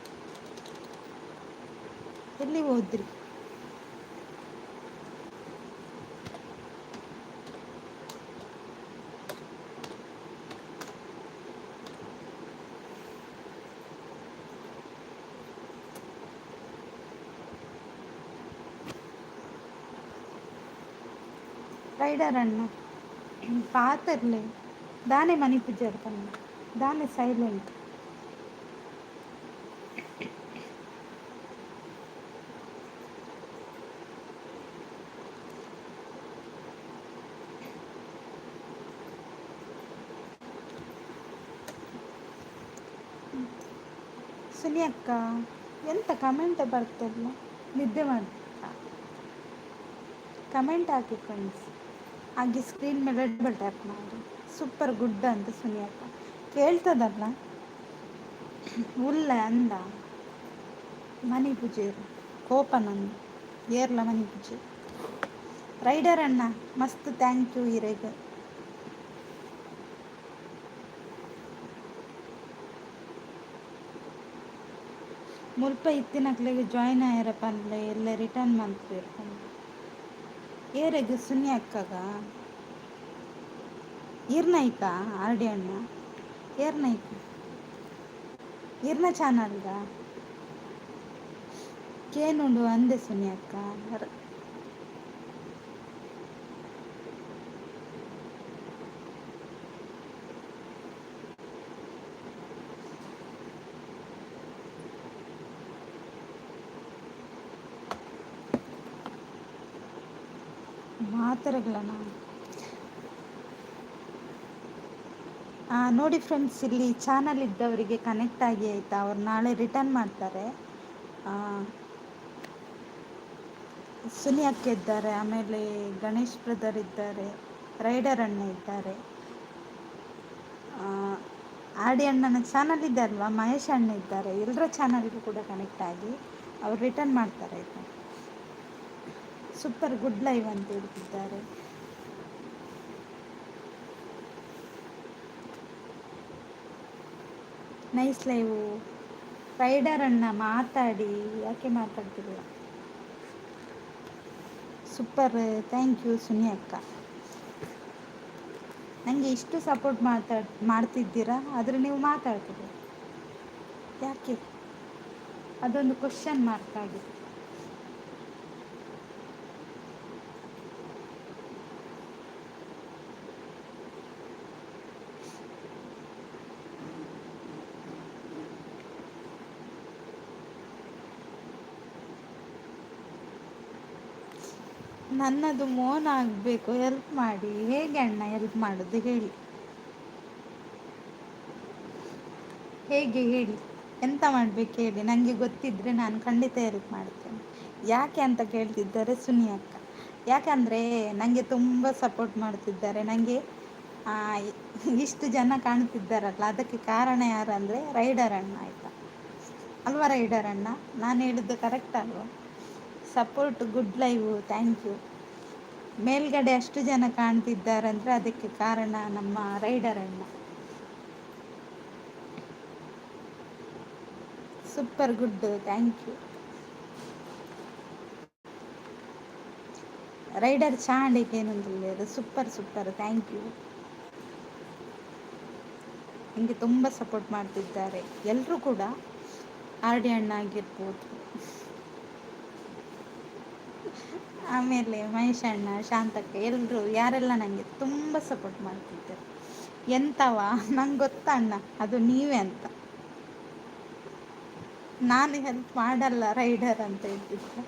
ಎಲ್ಲಿ ಹೋದ್ರಿ? ರೈಡರ್ ಅಣ್ಣ ಪಾತರ್ಲೆ ದಾನೆ ಮನಿ ಪೂಜಾರ್ ಪನ್ಲೆ ದಾನೆ ಸೈಲೆಂಟ್. ಸುನಿ ಅಕ್ಕ ಎಂತ ಕಮೆಂಟ್ ಬರ್ತಿಲ್ಲ, ನಿದ್ದೆ ಮಾಡಿ ಕಮೆಂಟ್ ಹಾಕಿ ಫ್ರೆಂಡ್ಸ್. ಹಾಗೆ ಸ್ಕ್ರೀನ್ ಮೇಲೆ ಡಬಲ್ ಟ್ಯಾಪ್ ಮಾಡಿ. ಸೂಪರ್ ಗುಡ್ ಅಂತ ಸುನಿ ಅಕ್ಕ ಕೇಳ್ತದಲ್ಲ. ಉಲ್ಲ ಅಂದ ಮನಿ ಪೂಜೆ ಕೋಪನಂದು ಏರ್ಲ ಮನಿ ಪೂಜೆ. ರೈಡರ್ ಅಣ್ಣ ಮಸ್ತ್ ಥ್ಯಾಂಕ್ ಯು ಇರೆಗ್. ಮುಲ್ಪ ಇತ್ತಿನಕ್ಲೆಗೆ ಜಾಯ್ನ್ ಆಯ್ರಪ್ಪ ಅಂದ್ರೆ ಎಲ್ಲ ರಿಟರ್ನ್ ಮಾಡ್ತಿರ್ಪ ಏರೆಗ್ ಸುನಿ ಅಕ್ಕಗ ಇರ್ನೈಕ ಆರ್ ಡಿ ಅಣ್ಣ ಏರ್ನೈಕ ಇರ್ನ ಚಾನಲ್ಗ ಕೇನುಂಡು ಅಂದೆ ಸುನಿ ಅಕ್ಕ. ಮಾತಾಡಗಳಣ್ಣ ನೋಡಿ ಫ್ರೆಂಡ್ಸ್, ಇಲ್ಲಿ ಚಾನಲ್ ಇದ್ದವರಿಗೆ ಕನೆಕ್ಟ್ ಆಗಿ ಆಯಿತಾ, ಅವ್ರು ನಾಳೆ ರಿಟರ್ನ್ ಮಾಡ್ತಾರೆ. ಸುನಿ ಅಕ್ಕ ಇದ್ದಾರೆ, ಆಮೇಲೆ ಗಣೇಶ್ ಬ್ರದರ್ ಇದ್ದಾರೆ, ರೈಡರ್ ಅಣ್ಣ ಇದ್ದಾರೆ, ಆರ್ ಡಿ ಅಣ್ಣನ ಚಾನಲ್ ಇದೆ ಅಲ್ವಾ, ಮಹೇಶ್ ಅಣ್ಣ ಇದ್ದಾರೆ. ಎಲ್ಲರ ಚಾನಲ್ಗೂ ಕೂಡ ಕನೆಕ್ಟ್ ಆಗಿ ಅವ್ರು ರಿಟರ್ನ್ ಮಾಡ್ತಾರೆ ಆಯಿತಾ. ಸೂಪರ್ ಗುಡ್ ಲೈವ್ ಅಂತ ಹೇಳ್ತಿದ್ದಾರೆ. Nice live. ರೈಡರ್ ಅಣ್ಣ ಮಾತಾಡಿ, ಯಾಕೆ ಮಾತಾಡ್ತಿಲ್ಲ? ಸೂಪರ್ ಥ್ಯಾಂಕ್ ಯು ಸುನಿ ಅಕ್ಕ. ನನಗೆ ಇಷ್ಟು ಸಪೋರ್ಟ್ ಮಾಡ್ತಿದ್ದೀರಾ, ಆದರೆ ನೀವು ಮಾತಾಡ್ತೀರಿ ಯಾಕೆ? ಅದೊಂದು ಕ್ವಶನ್ ಮಾರ್ಕ್ ಆಗಿದೆ. ನನ್ನದು ಮೋನ ಆಗಬೇಕು, ಹೆಲ್ಪ್ ಮಾಡಿ. ಹೇಗೆ ಅಣ್ಣ ಹೆಲ್ಪ್ ಮಾಡೋದು ಹೇಳಿ, ಹೇಗೆ ಹೇಳಿ, ಎಂತ ಮಾಡಬೇಕು ಹೇಳಿ. ನನಗೆ ಗೊತ್ತಿದ್ದರೆ ನಾನು ಖಂಡಿತ ಹೆಲ್ಪ್ ಮಾಡ್ತೇನೆ. ಯಾಕೆ ಅಂತ ಕೇಳ್ತಿದ್ದಾರೆ ಸುನಿ ಅಕ್ಕ. ಯಾಕಂದರೆ ನನಗೆ ತುಂಬ ಸಪೋರ್ಟ್ ಮಾಡ್ತಿದ್ದಾರೆ. ನನಗೆ ಇಷ್ಟು ಜನ ಕಾಣ್ತಿದ್ದಾರಲ್ಲ, ಅದಕ್ಕೆ ಕಾರಣ ಯಾರು ಅಂದರೆ ರೈಡರ್ ಅಣ್ಣ ಆಯಿತಾ ಅಲ್ವಾ? ರೈಡರ್ ಅಣ್ಣ ನಾನು ಹೇಳಿದ್ದು ಕರೆಕ್ಟ್ ಅಲ್ವಾ? Support good live, thank you. ಮೇಲ್ಗಡೆ ಅಷ್ಟು ಜನ ಕಾಣ್ತಿದ್ದಾರಂದರೆ ಅದಕ್ಕೆ ಕಾರಣ ನಮ್ಮ ರೈಡರ್ ಅಣ್ಣ. Super good, thank you. Rider ಚಾಂಡಿಗೆ ಏನೊಂದಿಲ್ಲ, ಸೂಪರ್ ಸೂಪರ್, ಥ್ಯಾಂಕ್ ಯು. ನನಗೆ ತುಂಬ ಸಪೋರ್ಟ್ ಮಾಡ್ತಿದ್ದಾರೆ ಎಲ್ಲರೂ ಕೂಡ. ಆರ್ ಡಿ ಅಣ್ಣ ಆಗಿರ್ಬೋದು, ಆಮೇಲೆ ಮಹೇಶ್ ಅಣ್ಣ, ಶಾಂತಕ್ಕ, ಎಲ್ಲರೂ ಯಾರೆಲ್ಲ ನನಗೆ ತುಂಬ ಸಪೋರ್ಟ್ ಮಾಡ್ತಿದ್ದಾರೆ. ಎಂತವ ನಂಗೆ ಗೊತ್ತಾ ಅಣ್ಣ, ಅದು ನೀವೇ ಅಂತ. ನಾನು ಹೆಲ್ಪ್ ಮಾಡಲ್ಲ ರೈಡರ್ ಅಂತ ಹೇಳ್ತಿದ್ದೆ.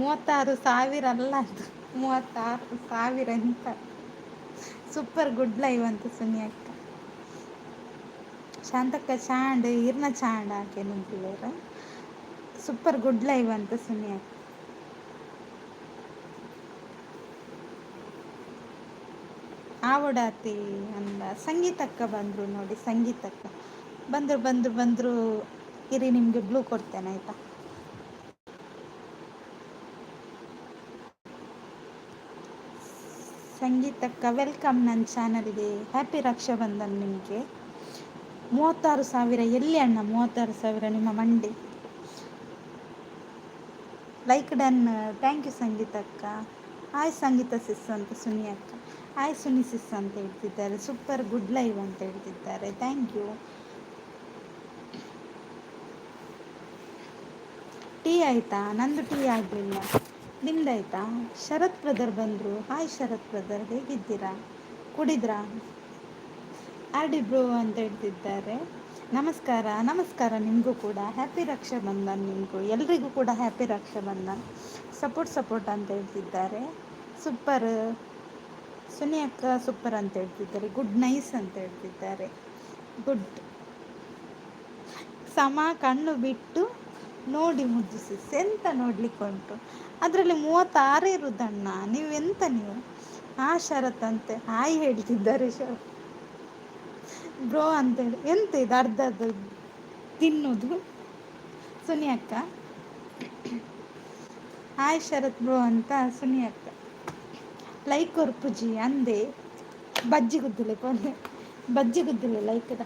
36,000 ಅಲ್ಲ, ಅದು 36,000 ಎಂತ. ಸೂಪರ್ ಗುಡ್ ಲೈವ್ ಅಂತ ಸುನಿ ಅಕ್ಕ. ಶಾಂತಕ್ಕ ಚಾಂಡ್ ಇರ್ನ ಚಾಂಡ್ ಹಾಕೇನಂತಿಲ್ಲ. ಸೂಪರ್ ಗುಡ್ ಲೈವ್ ಅಂತ ಸುನಿ ಅಕ್ಕ. ಆವಡಾತಿ ಅಂದ ಸಂಗೀತಕ್ಕ ಬಂದರು ನೋಡಿ, ಸಂಗೀತಕ್ಕ ಬಂದರು. ಇರಿ, ನಿಮಗೆ ಬ್ಲೂ ಕೊಡ್ತೇನೆ ಆಯಿತಾ? ಸಂಗೀತಕ್ಕ ವೆಲ್ಕಮ್ ನನ್ನ ಚಾನಲ್ಗೆ. ಹ್ಯಾಪಿ ರಕ್ಷಾಬಂಧನ್ ನಿಮಗೆ. 36,000 ಎಲ್ಲಿ ಅಣ್ಣ? 36,000 ನಿಮ್ಮ ಮಂಡಿ. Like done. ಥ್ಯಾಂಕ್ ಯು ಸಂಗೀತ ಅಕ್ಕ. ಹಾಯ್ ಸಂಗೀತ ಸಿಸ್ ಅಂತ ಸುನಿ ಅಕ್ಕ. ಹಾಯ್ ಸುನಿ ಸಿಸ್ ಅಂತ ಹೇಳ್ತಿದ್ದಾರೆ. ಸೂಪರ್ ಗುಡ್ ಲೈವ್ ಅಂತ ಹೇಳ್ತಿದ್ದಾರೆ. Thank you. ಟೀ ಆಯಿತಾ? ನಂದು ಟೀ ಆಗಲಿಲ್ಲ. ನಿಮ್ದಾಯ್ತಾ? ಶರತ್ ಬ್ರದರ್ ಬಂದರು. ಹಾಯ್ ಶರತ್ ಬ್ರದರ್, ಹೇಗಿದ್ದೀರಾ? ಕುಡಿದ್ರಾ? ಆಡಿ ಬ್ರೋ ಅಂತ ಹೇಳ್ತಿದ್ದಾರೆ. ನಮಸ್ಕಾರ. ನಮಸ್ಕಾರ ನಿಮಗೂ ಕೂಡ. ಹ್ಯಾಪಿ ರಕ್ಷಾಬಂಧನ್ ನಿಮಗೂ ಎಲ್ರಿಗೂ ಕೂಡ ಹ್ಯಾಪಿ ರಕ್ಷಾಬಂಧನ್. ಸಪೋರ್ಟ್ ಅಂತ ಹೇಳ್ತಿದ್ದಾರೆ. ಸೂಪರ್ ಸುನಿ ಅಕ್ಕ ಸೂಪರ್ ಅಂತ ಹೇಳ್ತಿದ್ದಾರೆ. ಗುಡ್ ನೈಸ್ ಅಂತ ಹೇಳ್ತಿದ್ದಾರೆ. ಗುಡ್. ಸಮ ಕಣ್ಣು ಬಿಟ್ಟು ನೋಡಿ ಮುದ್ದು ಸಿಸ್. ಎಂತ ನೋಡ್ಲಿಕ್ಕೆ ಉಂಟು ಅದರಲ್ಲಿ 36 ಇರುದಣ್ಣ. ನೀವು ಎಂತ ನೀವು? ಶರತ್ ಅಂತೆ ಹಾಯ್ ಹೇಳ್ತಿದ್ದಾರೆ ಶರತ್ ಬ್ರೋ ಅಂತೇಳಿ. ಎಂತ ಇದು ಅರ್ಧದ್ದು ತಿನ್ನೋದು? ಸುನಿ ಅಕ್ಕ ಹಾಯ್ ಶರತ್ ಬ್ರೋ ಅಂತ ಸುನಿ ಅಕ್ಕ. ಲೈಕ್ ಪೂಜಿ ಅಂದೆ ಬಜ್ಜಿ ಗುದ್ದಿಲೆ ಪೊನ್ನೆ ಬಜ್ಜಿ ಗುದ್ದಿಲೆ ಲೈಕ್ದ.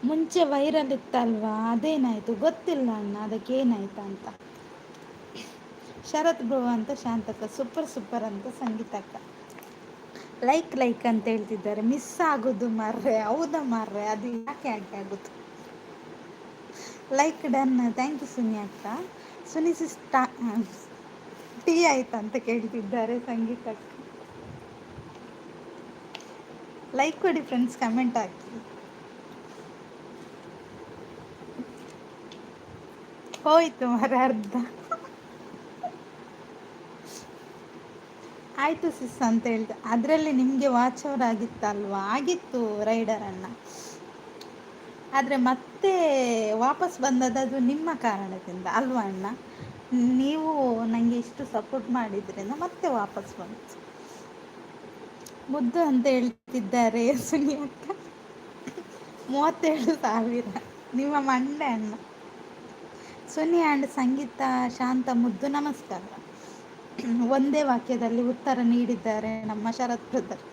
ಮುಂಚೆ ವೈರಲ್ ಇತ್ತಲ್ವಾ, ಅದೇನಾಯಿತು ಗೊತ್ತಿಲ್ಲ ಅಣ್ಣ, ಅದಕ್ಕೆ ಏನಾಯ್ತು ಅಂತ. ಶರತ್ ಬ್ರೋ ಅಂತ ಶಾಂತಕ್ಕ. ಸೂಪರ್ ಅಂತ ಸಂಗೀತಕ್ಕ. ಲೈಕ್ ಅಂತ ಹೇಳ್ತಿದ್ದಾರೆ. ಮಿಸ್ ಆಗೋದು ಮಾರ್ರೆ. ಹೌದಾ ಮಾರ್ರೆ, ಅದು ಯಾಕೆ ಆಗೋದು? Like done. Thank you Suni ಅಕ್ಕ. ಸುನಿ ಸಿಸ್ ಟೀ ಆಯ್ತಾ ಅಂತ ಕೇಳ್ತಿದ್ದಾರೆ ಸಂಗೀತಕ್ಕ. ಲೈಕ್ ಕೊಡಿ ಫ್ರೆಂಡ್ಸ್, ಕಮೆಂಟ್ ಹಾಕಿ. ಹೋಯ್ತು ಮಾರ್ರೆ ಅರ್ಧ. ಆಯಿತು ಸಿಸ್ ಅಂತ ಹೇಳ್ದೆ. ಅದರಲ್ಲಿ ನಿಮಗೆ ವಾಚ್ ಅವರ್ ಆಗಿತ್ತಲ್ವಾ? ಆಗಿತ್ತು ರೈಡರ್ ಅಣ್ಣ. ಆದರೆ ಮತ್ತೆ ವಾಪಸ್ ಬಂದದ್ದು ನಿಮ್ಮ ಕಾರಣದಿಂದ ಅಲ್ವಾ ಅಣ್ಣ? ನೀವು ನನಗೆ ಇಷ್ಟು ಸಪೋರ್ಟ್ ಮಾಡಿದ್ರಿಂದ ಮತ್ತೆ ವಾಪಸ್ ಬಂತು. ಮುದ್ದು ಅಂತ ಹೇಳ್ತಿದ್ದಾರೆ ಸುನಿ ಅಕ್ಕ. 37,000 ನಿಮ್ಮ ಮಂಡೆ ಅಣ್ಣ. ಸುನಿ ಆ್ಯಂಡ್ ಸಂಗೀತ ಶಾಂತ ಮುದ್ದು ನಮಸ್ಕಾರ. ಒಂದೇ ವಾಕ್ಯದಲ್ಲಿ ಉತ್ತರ ನೀಡಿದ್ದಾರೆ ನಮ್ಮ ಶರತ್ ಬ್ರದರ್.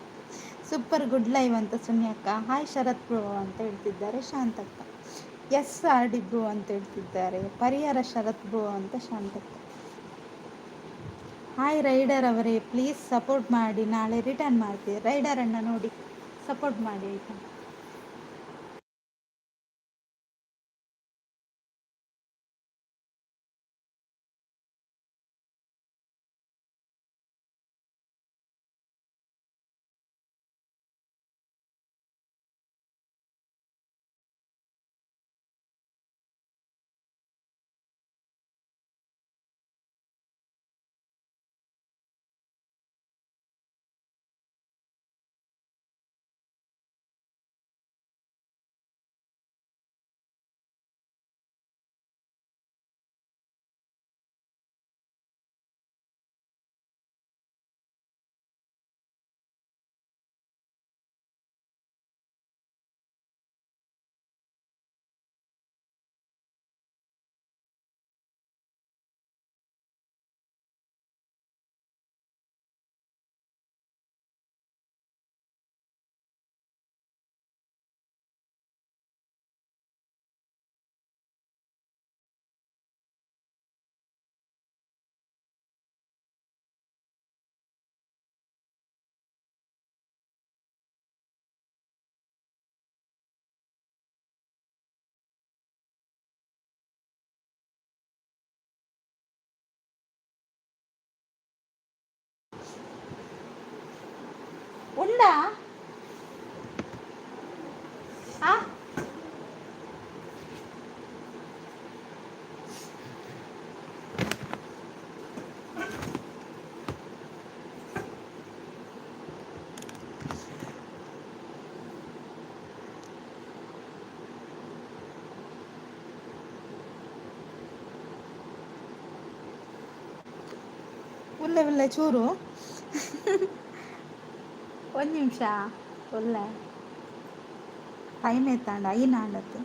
ಸೂಪರ್ ಗುಡ್ ಲೈವ್ ಅಂತ ಸುನಿ ಅಕ್ಕ. ಹಾಯ್ ಶರತ್ ಬ್ರೋ ಅಂತ ಹೇಳ್ತಿದ್ದಾರೆ Shantakka. S R D bro ಅಂತ ಹೇಳ್ತಿದ್ದಾರೆ. ಪರಿಹಾರ ಶರತ್ ಬ್ರೋ ಅಂತ ಶಾಂತಕ್ಕ. ಹಾಯ್ ರೈಡರ್ ಅವರೇ, ಪ್ಲೀಸ್ ಸಪೋರ್ಟ್ ಮಾಡಿ, ನಾಳೆ ರಿಟರ್ನ್ ಮಾಡ್ತೀವಿ. ರೈಡರ್ ಅಣ್ಣ ನೋಡಿ ಸಪೋರ್ಟ್ ಮಾಡಿ ಆಯಿತಾ? ಉಂಡಾ ಒಳ್ಳೆ ಚೂರು. ಒಂದು ನಿಮಿಷ. ಒಳ್ಳೆ ಟೈಮ್ ಎತ್ತಾಂಡ ಐನಾಂಡತ್ತು.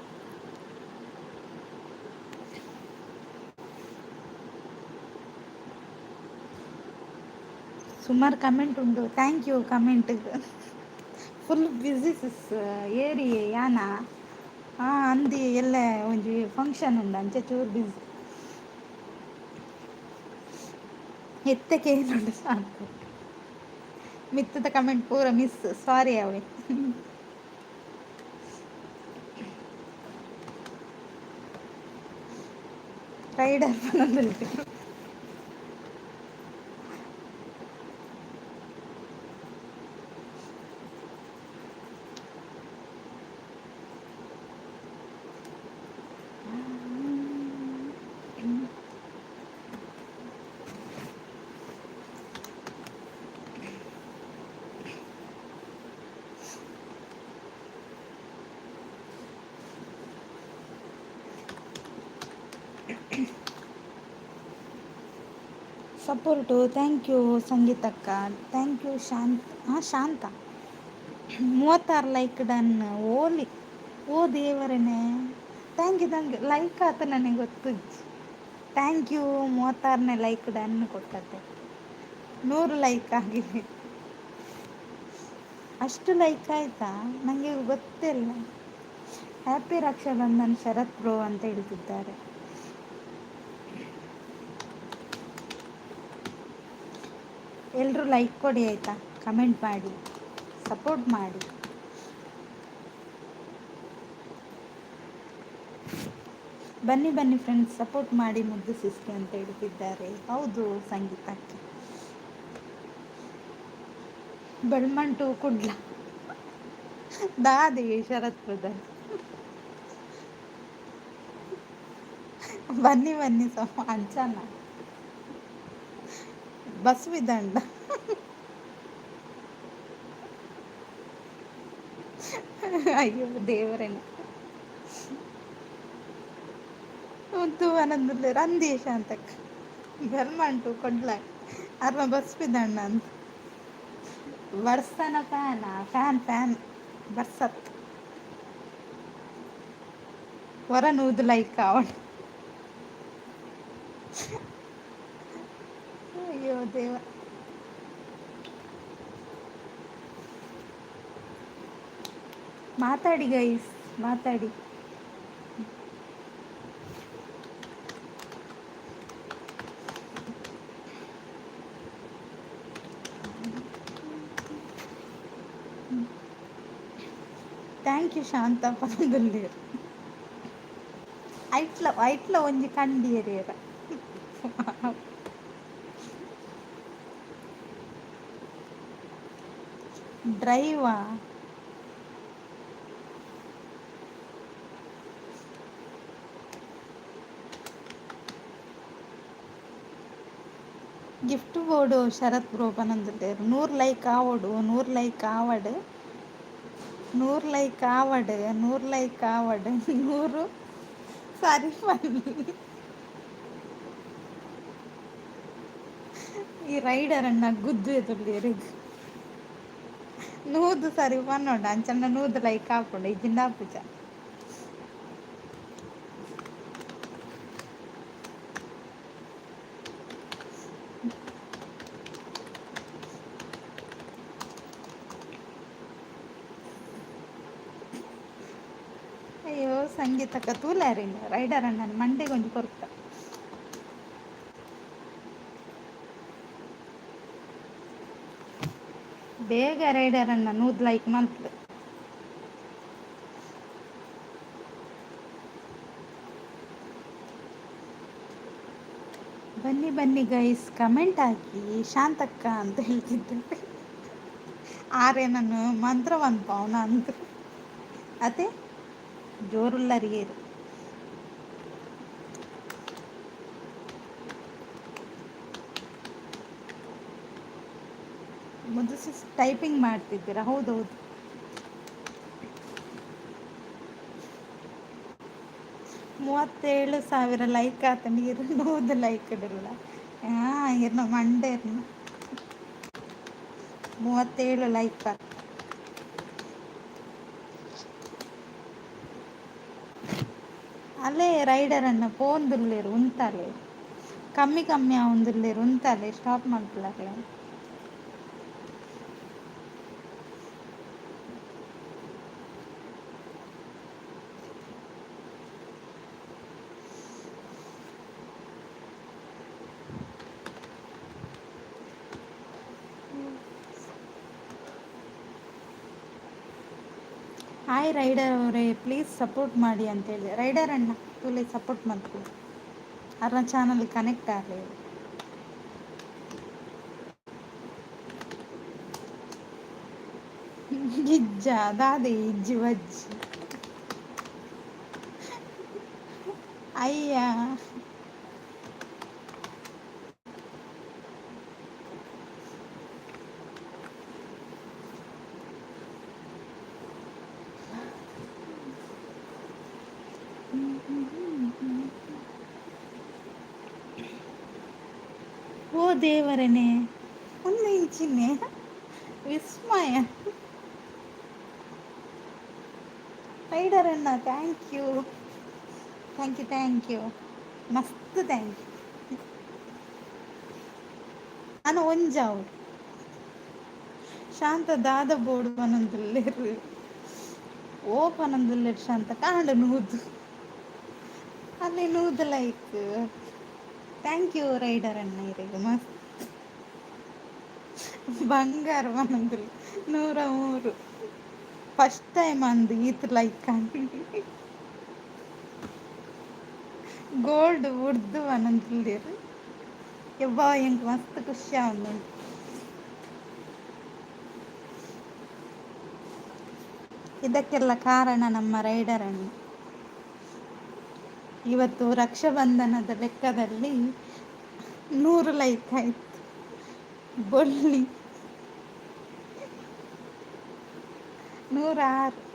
ಸುಮಾರು ಕಮೆಂಟ್ ಉಂಟು. Thank you comment. Full busy sis. ಏರಿ ಯಾನ ಅಂದಿ ಎಲ್ಲ ಒಂಜಿ ಫಂಕ್ಷನ್ ಉಂಡು ಅಂಚೆ ಚೂರು ಬಿಸಿ ಎತ್ತಕ್ಕೆ ಏನುಂಡು ಸಾಕು ಮಿತ್ತದ ಕಮೆಂಟ್ ಪೂರ ಮಿಸ್ ಸಾರಿ ಅವೆ ರೈಡರ್ ಬಂದಿಲ್ಲ ಸಪೋರ್ಟು ಥ್ಯಾಂಕ್ ಯು ಸಂಗೀತಕ್ಕ thank you Shanta 36 like done ಓಲಿ ಓ ದೇವರನೇ ಥ್ಯಾಂಕ್ ಯು ಲೈಕ್ ಆತ ನನಗೆ ಗೊತ್ತು ಥ್ಯಾಂಕ್ ಯು 36ನೇ ಲೈಕ್ ಡನ್ ಕೊಟ್ಟತ್ತೆ 100 ಲೈಕ್ ಆಗಿದೆ ಅಷ್ಟು ಲೈಕ್ ಆಯ್ತಾ ನನಗೆ ಗೊತ್ತಿಲ್ಲ ಹ್ಯಾಪಿ ರಕ್ಷಾಬಂಧನ್ ಶರತ್ ಬ್ರೋ ಅಂತ ಹೇಳ್ತಿದ್ದಾರೆ ಎಲ್ಲರೂ ಲೈಕ್ ಕೊಡಿ ಆಯಿತಾ ಕಮೆಂಟ್ ಮಾಡಿ ಸಪೋರ್ಟ್ ಮಾಡಿ ಬನ್ನಿ ಬನ್ನಿ ಫ್ರೆಂಡ್ಸ್ ಸಪೋರ್ಟ್ ಮಾಡಿ ಮುದ್ದು ಸಿಸ್ಟಿ ಅಂತ ಹೇಳ್ತಿದ್ದಾರೆ ಹೌದು ಸಂಗೀತಕ್ಕೆ ಬೆಳ್ಮಂಟು ಕುಡ್ಲ ದಾದಿ ಶರತ್ ಬ್ರದರ್ ಬನ್ನಿ ಬನ್ನಿ ಅಂಚನ ಬಸವಿದಂಡ ಅಯ್ಯೋ ದೇವರೇನ ಮುದ್ದು ಆನಂದಲ್ಲ ರಂದೇಶ ಅಂತ ಬೆಲ್ಮಂಟು ಕೊಡ್ಲ ಅರ್ಮ ಬಸ್ಬಿದಣ್ಣ ಅಂತ ವರ್ಷನ ಫ್ಯಾನ್ ಬರ್ಸತ್ ಹೊರ ನೂದು ಲೈಕ್ ಅವಳ ಅಯ್ಯೋ ದೇವ ಮಾತಾಡಿ ಗೈಸ್ ಮಾತಾಡಿ ಥ್ಯಾಂಕ್ ಯು ಶಾಂತ ಪಂದುಲ್ಲಿ ಐಟ್ಲ ಒಂಜಿ ಕಂಡಿಯರೇರ ಡ್ರೈವಾ ಗಿಫ್ಟ್ ಬೋರ್ಡು ಶರತ್ ಬ್ರೋ ಪನಂದಿದ್ದೇರು 100 ಲೈಕ್ ಆವಡು 100 ಲೈಕ್ ಆವಡು 100 ಲೈಕ್ ಆವಡು 100 ಲೈಕ್ ಆವಡು 100 ಸರಿ ಬನ್ನಿ ಈ ರೈಡರ್ ಅಣ್ಣ ಗುದ್ದು ಎದುರ್ಲೇರು ನೂದು ಸರಿ ಪನ್ನೋಡ ಅಂಚನ್ನ ನೂದು ಲೈಕ್ ಹಾಕೊಂಡು ಇಜಿಂದ ಪೂಜ ಅಯ್ಯೋ ಸಂಗೀತಕ್ಕ ತೂಲಾರಿಲ್ಲ ರೈಡರ್ ಅಣ್ಣನ ಮಂಡೆಗೊಂದು ಕೊರ್ತ ಬೇಗ ರೈಡರ್ ಅಣ್ಣ 100 ಲೈಕ್ ಮಲ್ತು ಬನ್ನಿ ಬನ್ನಿ ಗೈಸ್ ಕಮೆಂಟ್ ಹಾಕಿ ಶಾಂತಕ್ಕ ಅಂತ ಹೇಳ್ತಿದ್ದೆ ಆರೆ ನಾನು ಮಂತ್ರವಂತ ಅವನ ಅಂತ ಅದೇ ಜೋರುಲ್ಲರಿಗೇರು ಮೊದಲು ಟೈಪಿಂಗ್ ಮಾಡ್ತಿದ್ದೀರಾ ಹೌದೌದು 37,000 ಲೈಕ್ ಆತ ನೀರು 100 ಲೈಕ್ ಇಡಲ್ಲ ಇರ್ನ ಮಂಡೆ ಇರ್ನ 37 ಲೈಕ್ ಆತ ಅಲ್ಲೇ ರೈಡರ್ ಅನ್ನ ಪೋಂದುಲ್ಲೇರು ಉಂತಲೆ ಕಮ್ಮಿ ಕಮ್ಮಿ ಆವೊಂದುಲ್ಲೇರು ಉಂತಲೆ ಸ್ಟಾಪ್ ಮಾಡ್ಕೊಳ್ಳಾರೆ ಹಾಯ್ ರೈಡರ್ ಅವರೇ ಪ್ಲೀಸ್ ಸಪೋರ್ಟ್ ಮಾಡಿ ಅಂತೇಳಿ ರೈಡರ್ ಅಣ್ಣ ತುಲೆ ಸಪೋರ್ಟ್ ಮಾಡ್ತೀವಿ ಅರ್ನ ಚಾನಲ್ ಕನೆಕ್ಟ್ ಆಗಲಿ ಗಿಜ್ಜ ದಾದೆ ಇಜ್ಜಿ ವಜ್ಜಿ ಅಯ್ಯ ಓ ದೇವರನೇ ಒಂದು ಇಂಚಿನೇ ವಿಸ್ಮಯ ರೈಡರ್ ಅಣ್ಣ ಥ್ಯಾಂಕ್ ಯು ಮಸ್ತ್ ಥ್ಯಾಂಕ್ ಯು ನಾನು ಒಂಜಾವು ಶಾಂತ ದಾದ ಬೋರ್ಡು ಪನೊಂದುಲ್ಲೆರ್ ಓ ಪನೊಂದುಲ್ಲೆರ್ ಶಾಂತ ಕಾಂಡ ನೂದು ಅಲ್ಲಿ ನೂದು ಲೈಕ್ ಥ್ಯಾಂಕ್ ಯು ರೈಡರ್ ಅಣ್ಣ ಇರಿಗೆ ಮಸ್ತ್ ಬಂಗಾರ ಪನೊಂದುಲ್ಲೆ 103 ಫಸ್ಟ್ ಟೈಮ್ ಅಂದು ಈತ್ ಲೈಕ್ ಗೋಲ್ಡ್ ಉರ್ದು ಪನೊಂದುಲ್ಲೆರ್ ಯವ್ವಾ ಎಂಕ್ ಮಸ್ತ್ ಖುಷಿ ಆವೊಂದುಂಡು ಇದಕ್ಕೆಲ್ಲ ಕಾರಣ ನಮ್ಮ ರೈಡರ್ ಅಣ್ಣ ಇವತ್ತು ರಕ್ಷಾಬಂಧನದ ಲೆಕ್ಕದಲ್ಲಿ 100 ಲೈಕ್ ಆಯ್ತು ಬೊಲ್ಲಿ 106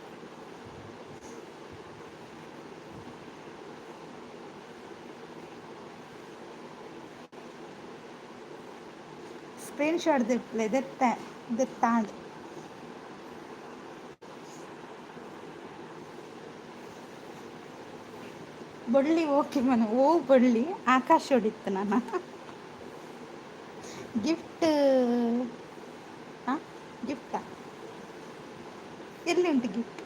ಸ್ಕ್ರೀನ್ ಶಾಟ್ ದಿಪ್ಪಲೆ ದಿತ್ತಾಂಡು ಬೊಳ್ಳಿ ಓಕೆ ಮನೆ ಓ ಬೊಳ್ಳಿ ಆಕಾಶ ಹೊಡಿತ್ತು ನಾನು ಗಿಫ್ಟ್ ಹಾಂ ಗಿಫ್ಟಾ ಎಲ್ಲಿ ಉಂಟು ಗಿಫ್ಟ್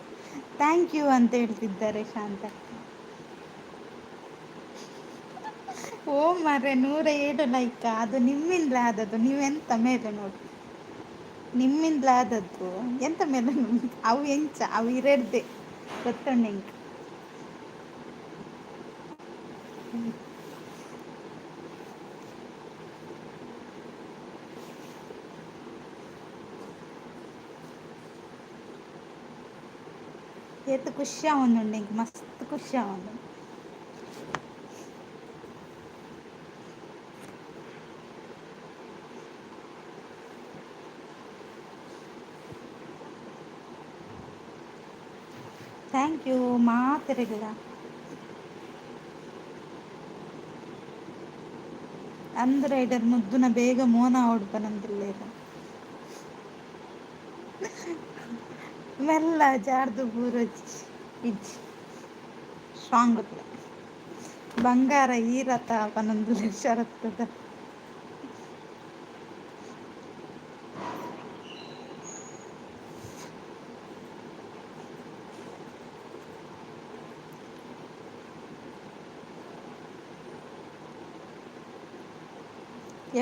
ಥ್ಯಾಂಕ್ ಯು ಅಂತ ಹೇಳ್ತಿದ್ದಾರೆ ಶಾಂತ ಓ ಮರೆ 107 ಲೈಕ್ ಅದು ನಿಮ್ಮಿಂದಲೇ ಆದದ್ದು ನೀವೆಂತ ಮೇಲೆ ನೋಡಿ ನಿಮ್ಮಿಂದಲೇ ಆದದ್ದು ಎಂತ ಮೇಲೆ ಅವು ಎಂಚ ಅವು ಇರಡ್ದೆ ಗೊತ್ತುಂಡು ಎಂಕ್ ಏತ್ ಖುಷಿ ಆವೊಂದುಂಡು ಎಂಕ್ ಮಸ್ತ್ ಖುಷಿ ಆವೊಂದು ಥ್ಯಾಂಕ್ ಯು ಮಾತಿರಗಿಲ್ಲ ಅಂದ್ ರೈಡರ್ ಮುದ್ದುನ ಬೇಗ ಮೋನ ಓಡ್ಪನಂದಿಲ್ಲ ಮೆಲ್ಲ ಜಾರ್ದು ಬೂರಜ್ ಇಜ್ಜಿ ಸ್ಟ್ರಾಂಗ್ ಬಂಗಾರ ಈರತ ಪನೊಂದು ಶರತ್ತದ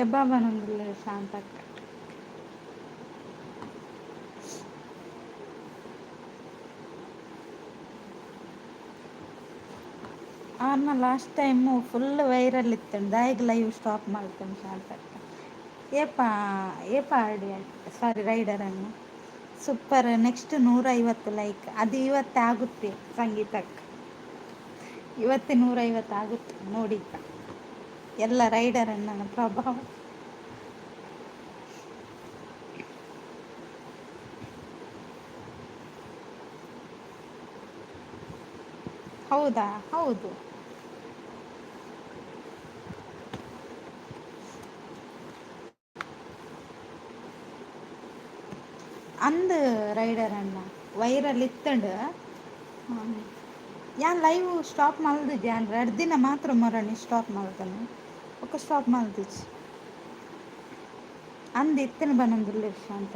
ಎಬ್ಬ ಪನೊಂದುಲ್ಲ ಶಾಂತಕ್ಕ ಆರ್ನ ಲಾಸ್ಟ್ ಟೈಮು ಫುಲ್ ವೈರಲ್ ಇತ್ತಂಡು ದಾಯಿಗ್ ಲೈವ್ ಸ್ಟಾಪ್ ಮಾಡ್ತಾನೆ ಶಾಂತಕ್ಕ ಏಪ ಏಪ ಆಡಿ ಸಾರಿ ರೈಡರ್ ಅನ್ನು ಸೂಪರ್ ನೆಕ್ಸ್ಟ್ 150 ಲೈಕ್ ಅದು ಇವತ್ತೇ ಆಗುತ್ತೆ ಸಂಗೀತಕ್ಕೆ ಇವತ್ತೇ 150 ಆಗುತ್ತೆ ನೋಡಿ ಎಲ್ಲ ರೈಡರ್ ಅಣ್ಣನ ಪ್ರಭಾವ ಹೌದಾ ಹೌದು ಅಂದ್ ರೈಡರ್ ಅಣ್ಣ ವೈರಲ್ ಇತ್ತಂಡು ಯಾನ್ ಲೈವ್ ಸ್ಟಾಪ್ ಮಲ್ದಿದ್ದೆ ಯಾನ್ 2 ದಿನ ಮಾತ್ರ ಮೊರಣಿ ಸ್ಟಾಪ್ ಮಾಡ್ತಾನೆ ఒక ಸ್ಟಾಪ್ ಮಲ್ದಿಜ್ ಅಂದ್ ಇತ್ತಿನ ಬನೊಂದುಲ್ಲೆ ಶಾಂತ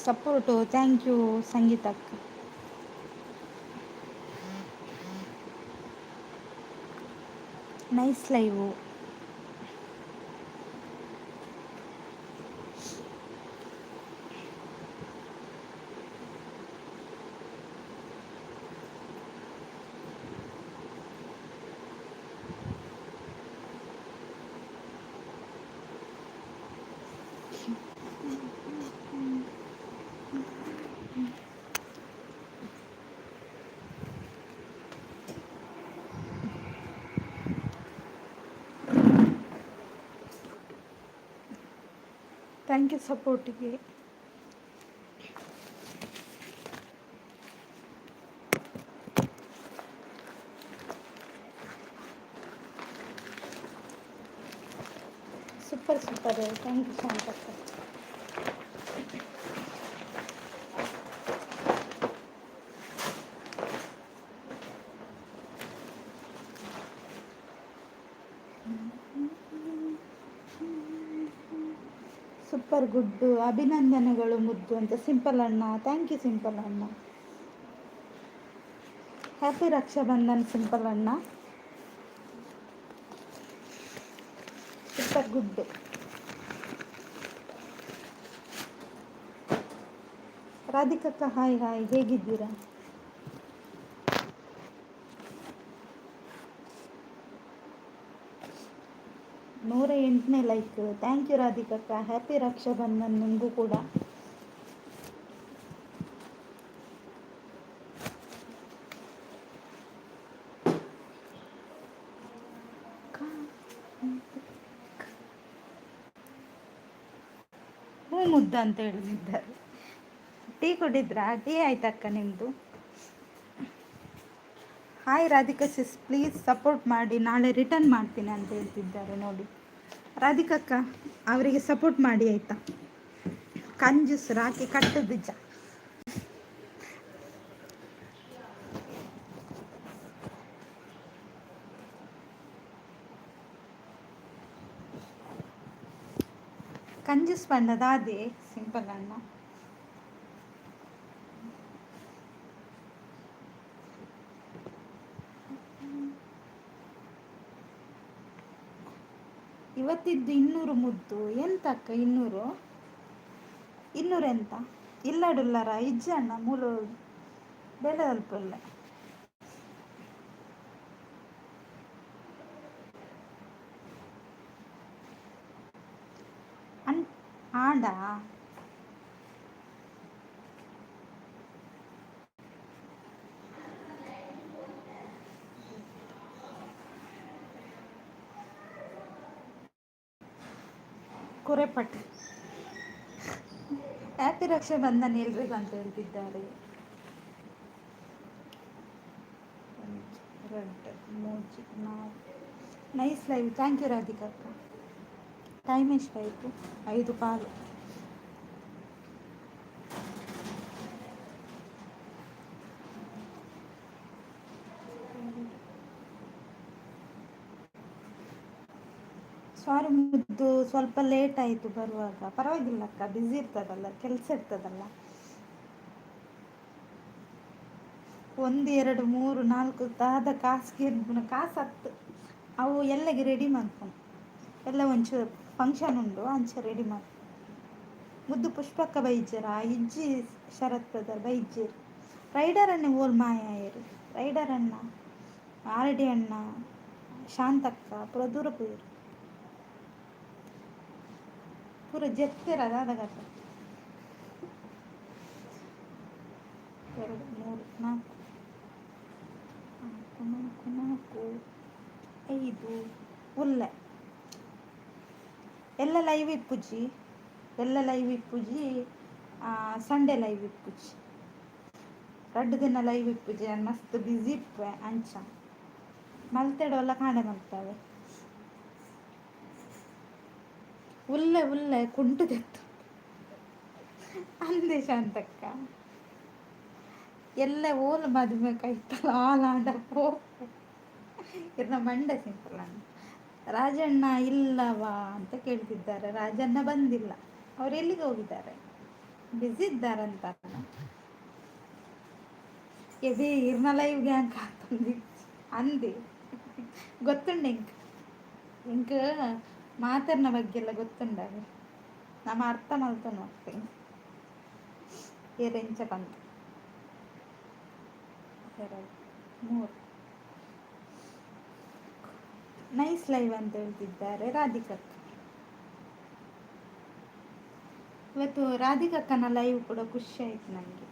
ಸಪೋರ್ಟು ಥ್ಯಾಂಕ್ ಯು ಸಂಗೀತಕ್ಕೆ. Nice live. ಥ್ಯಾಂಕ್ ಯು ಸಪೋರ್ಟಿಗೆ. ಸೂಪರ್ ಸೂಪರ್, ಥ್ಯಾಂಕ್ ಯು ಶಾಂತಕ್ಕ. ಸೂಪರ್ ಗುಡ್ಡು, ಅಭಿನಂದನೆಗಳು ಮುದ್ದು ಅಂತ ಸಿಂಪಲ್ ಅಣ್ಣ. ಥ್ಯಾಂಕ್ ಯು ಸಿಂಪಲ್ ಅಣ್ಣ. ಹ್ಯಾಪಿ ರಕ್ಷಾಬಂಧನ್ ಸಿಂಪಲ್ ಅಣ್ಣ. Super good. ರಾಧಿಕಕ್ಕ ಹಾಯ್ ಹಾಯ್, ಹೇಗಿದ್ದೀರಾ? 108ನೇ ಲೈಕ್. ಥ್ಯಾಂಕ್ ಯು ರಾಧಿಕಕ್ಕ. ಹ್ಯಾಪಿ ರಕ್ಷಾಬಂಧನ್ ನಿಮಗೂ ಕೂಡ. ಹ್ಞೂ ಮುದ್ದ ಅಂತ ಹೇಳಿದ್ದಾರೆ. ಟೀ ಕುಡಿದ್ರಾ? ಟೀ ಆಯ್ತಕ್ಕ ನಿಮ್ಮದು? Hi Radhika Sis, please support ಮಾಡಿ, ನಾಳೆ ರಿಟರ್ನ್ ಮಾಡ್ತೀನಿ ಅಂತ ಹೇಳ್ತಿದ್ದಾರೆ ನೋಡಿ. ರಾಧಿಕಕ್ಕ ಅವರಿಗೆ ಸಪೋರ್ಟ್ ಮಾಡಿ ಆಯಿತಾ? ಕಂಜೂಸ್ ರಾಕಿ ಕಟ್ಟು ಬೀಜ. ಕಂಜೂಸ್ ಬಣ್ಣದ ಅದೇ ಸಿಂಪಲ್ ಅಣ್ಣ. ಇವತ್ತಿದ್ದು 200 ಮುದ್ದು. ಎಂತಕ್ಕ 200? 200 ಎಂತ? ಇಲ್ಲಡುಲ್ಲರ ಇಜ್ಜಣ್ಣ ಮೂಲು ಬೆಲೆ ಅಲ್ಪ ಇಲ್ಲ. ಆಂಡ ಕುರೆಪಟ್ಟಿ. ಹ್ಯಾಪಿ ರಕ್ಷಾಬಂಧನ್ ಎಲ್ರಿಗೂ ಅಂತ ಹೇಳ್ತಿದ್ದಾರೆ. Nice live. ಥ್ಯಾಂಕ್ ಯು ರಾಧಿಕಕ್ಕ. ಟೈಮ್ ಎಷ್ಟಾಯಿತು? 5:15. ಸಾರಿ ಮುದ್ದು, ಸ್ವಲ್ಪ ಲೇಟ್ ಆಯಿತು ಬರುವಾಗ. ಪರವಾಗಿಲ್ಲ ಅಕ್ಕ, ಬ್ಯುಸಿ ಇರ್ತದಲ್ಲ, ಕೆಲಸ ಇರ್ತದಲ್ಲ. 1 2 3 4 ತಾದ ಕಾಸಿಗೆ ಕಾಸು 10 ಅವು ಎಲ್ಲಗೆ ರೆಡಿ ಮಾಡ್ಕೊಂಡು ಎಲ್ಲ ಒಂಚೂರು ಫಂಕ್ಷನ್ ಉಂಡು ಅಂಚ ರೆಡಿ ಮಾಡಿ. ಮುದ್ದು ಪುಷ್ಪಕ್ಕ ಬೈಜರ ಇಜ್ಜಿ ಶರತ್ ಬ್ರದರ್ ಬೈಜರ್ ರೈಡರ್ ಅಣ್ಣ ಓಲ್ ಮಾಯಾಯರು ರೈಡರ್ ಅಣ್ಣ ಆರ್ ಡಿ ಅಣ್ಣ ಶಾಂತಕ್ಕ ಪೂರ ದೂರ ಪೋಯರು ಪೂರ ಜೆತ್ತಿರದ ಅದಗತ 2 3 4 5 ಉಲ್ಲೆ ಎಲ್ಲ ಲೈವ್ ಇಪ್ಪುಜಿ ಎಲ್ಲ ಲೈವ್ ಇಪ್ಪುಜಿ ಸಂಡೇ ಲೈವ್ ಇಪ್ಪುಜಿ 2 ದಿನ ಲೈವ್ ಇಪ್ಪುಜಿ ಮಸ್ತ್ ಬ್ಯುಸಿ ಇಪ್ಪೆ ಅಂಚ ಮಲ್ತೆಡೋಲ್ಲ ಕಾಣೆ ಮಲ್ತವೆ ಉಲ್ಲೆ ಉಲ್ಲೆ ಕುಂಟುದೆತ್ತು ಅಂದೆ ಶಾಂತಕ್ಕ ಎಲ್ಲ ಓಲ್ ಮದುವೆ ಕೈತಲ್ಲ ಆಲಾಂಡ ಪೋ ಇರ್ನ ಮಂಡೆ ಸಿಂಪಲ್ ಅಣ್ಣ ರಾಜಣ್ಣ ಇಲ್ಲವಾ ಅಂತ ಕೇಳ್ತಿದ್ದಾರೆ. ರಾಜಣ್ಣ ಬಂದಿಲ್ಲ, ಅವ್ರು ಎಲ್ಲಿಗೆ ಹೋಗಿದ್ದಾರೆ? ಬಿಸಿ ಇದ್ದಾರಂತ ఇది ఇర్నలైవ్ గ్యాంగ్ కాస్తుంది ಅಂದಿ ಗೊತ್ತುಂಡು ಇಂಕ ಮಾತರ್ನ ಬಗ್ಗೆ ಎಲ್ಲ ಗೊತ್ತುಂಡಾಗ ನಮ್ಮ ಅರ್ಥ ಮಲ್ತೊಂದು ಹೋಗ್ತೀನಿ ಏರೆಂಚ ಬಂತು ಎರಡು ಮೂರು ನೈಸ್ ಲೈವ್ ಅಂತ ಹೇಳ್ತಿದ್ದಾರೆ ರಾಧಿಕಕ್ಕ. ಇವತ್ತು ರಾಧಿಕಕ್ಕನ ಲೈವ್ ಕೂಡ ಖುಷಿ ಆಯ್ತು ನನಗೆ.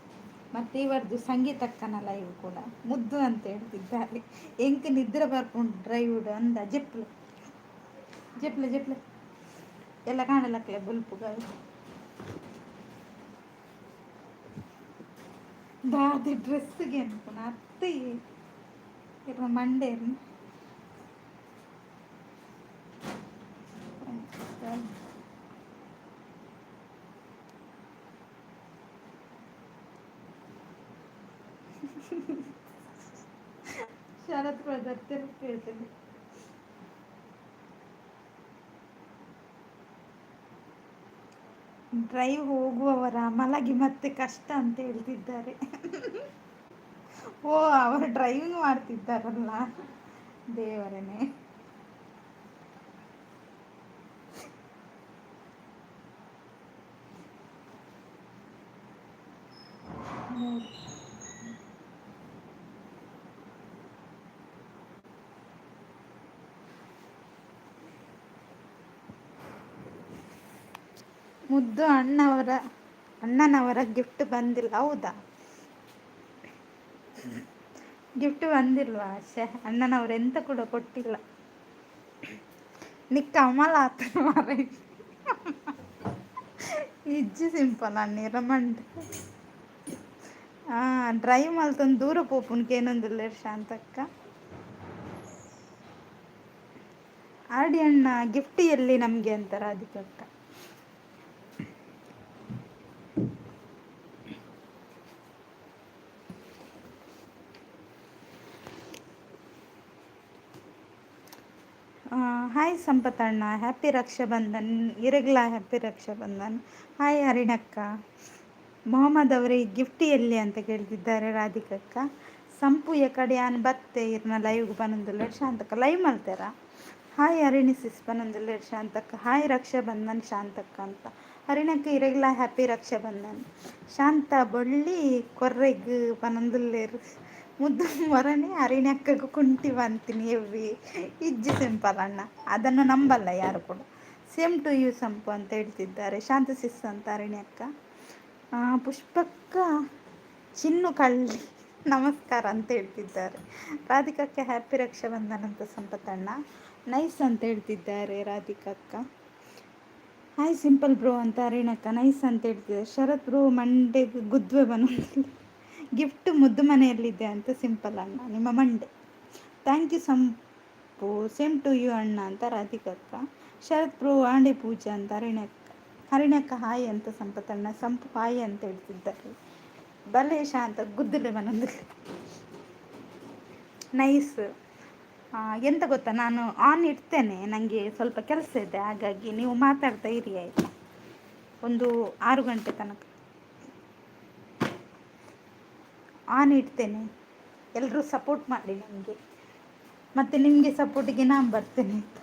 ಮತ್ತೆ ಇವರದ್ದು ಸಂಗೀತಕ್ಕನ ಲೈವ್ ಕೂಡ ಮುದ್ದು ಅಂತ ಹೇಳ್ತಿದ್ದಾರೆ. ಎಂಕ್ ನಿದ್ರೆ ಬರ್ಕೊಂಡು ಡ್ರೈವ್ಡ್ ಅಂದ ಜೆಪ್ಲೆ ಜೆಪ್ಲೆ ಜೆಪ್ಲೆ ಎಲ್ಲ ಕಾಣಲಕ್ಕಲೆ ಬುಲ್ಪುಗಳು ದಾದಿ ಡ್ರೆಸ್ಗೆ ಅನ್ಕೊಣ ಅತ್ತೆ ಇರೋ ಮಂಡೇ ಶರತ್ ಬ್ರದರ್ ಹೇಳ್ತೇನೆ. ಡ್ರೈವ್ ಹೋಗುವವರ ಮಲಗಿ ಮತ್ತೆ ಕಷ್ಟ ಅಂತ ಹೇಳ್ತಿದ್ದಾರೆ. ಓ ಅವರು ಡ್ರೈವಿಂಗ್ ಮಾಡ್ತಿದ್ದಾರಲ್ಲ ದೇವರನೇ. ಮುದ್ದು ಅಣ್ಣನವರ ಗಿಫ್ಟ್ ಬಂದಿಲ್ಲ. ಹೌದಾ, ಗಿಫ್ಟ್ ಬಂದಿಲ್ವಾ? ಅಣ್ಣನವ್ರು ಎಂತ ಕೂಡ ಕೊಟ್ಟಿಲ್ಲ. ನಿಕ್ಕ ಅಮಲ ಆತ ಮಾರ ಇಜ್ಜಿ ಸಿಂಪಲ್ ಅನ್ನಿರ ಮಂಡ್ ಡ್ರೈವ್ ಮಲ್ತೊಂದು ದೂರ ಪೋಪುನ್ಕೆ ಏನೊಂದಿಲ್ಲ ಶಾಂತಕ್ಕ. ಆಡಿ ಅಣ್ಣ ಗಿಫ್ಟ್ ಎಲ್ಲಿ ನಮಗೆ ಅಂತಾರ ಅದಕ್ಕಕ್ಕ. ಹಾಯ್ ಸಂಪತ್ತಣ್ಣ, ಹ್ಯಾಪಿ ರಕ್ಷಾಬಂಧನ್. ಇರಗ್ಲಾ ಹ್ಯಾಪಿ ರಕ್ಷಾಬಂಧನ್. ಹಾಯ್ ಹರಿಣಕ್ಕ. ಮೊಹಮ್ಮದ್ ಅವರಿಗೆ ಗಿಫ್ಟ್ ಎಲ್ಲಿ ಅಂತ ಕೇಳ್ತಿದ್ದಾರೆ ರಾಧಿಕಕ್ಕ. ಸಂಪು ಕಡೆ ಆನ್ ಬತ್ತೆ ಇರ್ನ ಲೈವ್ಗೆ ಬನ್ನೊಂದುಲ್ಲೆ ಶಾಂತಕ್ಕ ಲೈವ್ ಮಾಡ್ತಾರ. ಹಾಯ್ ಹರಿಣಿಸಿಸ್ ಬನ್ನೊಂದುಲ್ಲೆ ಶಾಂತಕ್ಕ. ಹಾಯ್ ರಕ್ಷಾಬಂಧನ್ ಶಾಂತಕ್ಕ ಅಂತ. ಹರಿಣಕ್ಕ ಇರಗ್ಲಾ ಹ್ಯಾಪಿ ರಕ್ಷಾಬಂಧನ್. ಶಾಂತ ಬೊಳ್ಳಿ ಕೊರ್ರೆಗ್ ಬನ್ನೊಂದುಲ್ಲೇರು ಮುದ್ದು ಮೊರನೆ ಅರಿಣಕ್ಕಗೂ ಕುಂಟಿ ಬಂತೀನಿ ಎವ್ವಿ ಇಜ್ಜಿ ಸಿಂಪಲ್ ಅಣ್ಣ. ಅದನ್ನು ನಂಬಲ್ಲ ಯಾರು ಕೂಡ. ಸೇಮ್ ಟು ಯು ಸಂಪು ಅಂತ ಹೇಳ್ತಿದ್ದಾರೆ. ಶಾಂತ ಸಿಸ್ ಅಂತ ಅರಿಣ್ಯಕ್ಕ. ಪುಷ್ಪಕ್ಕ ಚಿನ್ನು ಕಳ್ಳಿ ನಮಸ್ಕಾರ ಅಂತ ಹೇಳ್ತಿದ್ದಾರೆ. ರಾಧಿಕಕ್ಕೆ ಹ್ಯಾಪಿ ರಕ್ಷಾಬಂಧನ್ ಅಂತ ಸಂಪತ್ತಣ್ಣ. ನೈಸ್ ಅಂತ ಹೇಳ್ತಿದ್ದಾರೆ ರಾಧಿಕಕ್ಕ. ಹಾಯ್ ಸಿಂಪಲ್ ಬ್ರೋ ಅಂತ ಅರಿಣಕ್ಕ ನೈಸ್ ಅಂತ ಹೇಳ್ತಿದ್ದಾರೆ. ಶರತ್ ಬ್ರೋ ಮಂಡೆಗೆ ಗುದ್ವೆ ಬಂದಿಲ್ಲ. ಗಿಫ್ಟ್ ಮುದ್ದು ಮನೆಯಲ್ಲಿದೆ ಅಂತ ಸಿಂಪಲ್ ಅಣ್ಣ ನಿಮ್ಮ ಮಂಡೆ. Thank you Sampu. Same to you ಅಣ್ಣ ಅಂತ ರಾಧಿಕಕ್ಕ. ಶರತ್ ಬ್ರೋ ಆಂಡೆ ಪೂಜೆ ಅಂತ ಹರಿಣಕ್ಕ ಹಾಯ್ ಅಂತ ಸಂಪತ್ತಣ್ಣ. ಸಂಪು ಹಾಯ್ ಅಂತ ಹೇಳ್ತಿದ್ದಾರೆ. ಬಲೇಶ ಅಂತ ಗುದ್ದಲೆ ಮನೊಂದಿಲ್ಲ. ನೈಸ್. ಎಂತ ಗೊತ್ತಾ, ನಾನು ಆನ್ ಇಡ್ತೇನೆ, ನನಗೆ ಸ್ವಲ್ಪ ಕೆಲಸ ಇದೆ, ಹಾಗಾಗಿ ನೀವು ಮಾತಾಡ್ತಾ ಇರಿ ಆಯಿತಾ. ಒಂದು 6 ಗಂಟೆ ತನಕ ಆನ್ ಇಡ್ತೇನೆ. ಎಲ್ಲರೂ ಸಪೋರ್ಟ್ ಮಾಡಿ ನನಗೆ, ಮತ್ತು ನಿಮಗೆ ಸಪೋರ್ಟಿಗೆ ನಾನು ಬರ್ತೇನೆ ಆಯಿತಾ.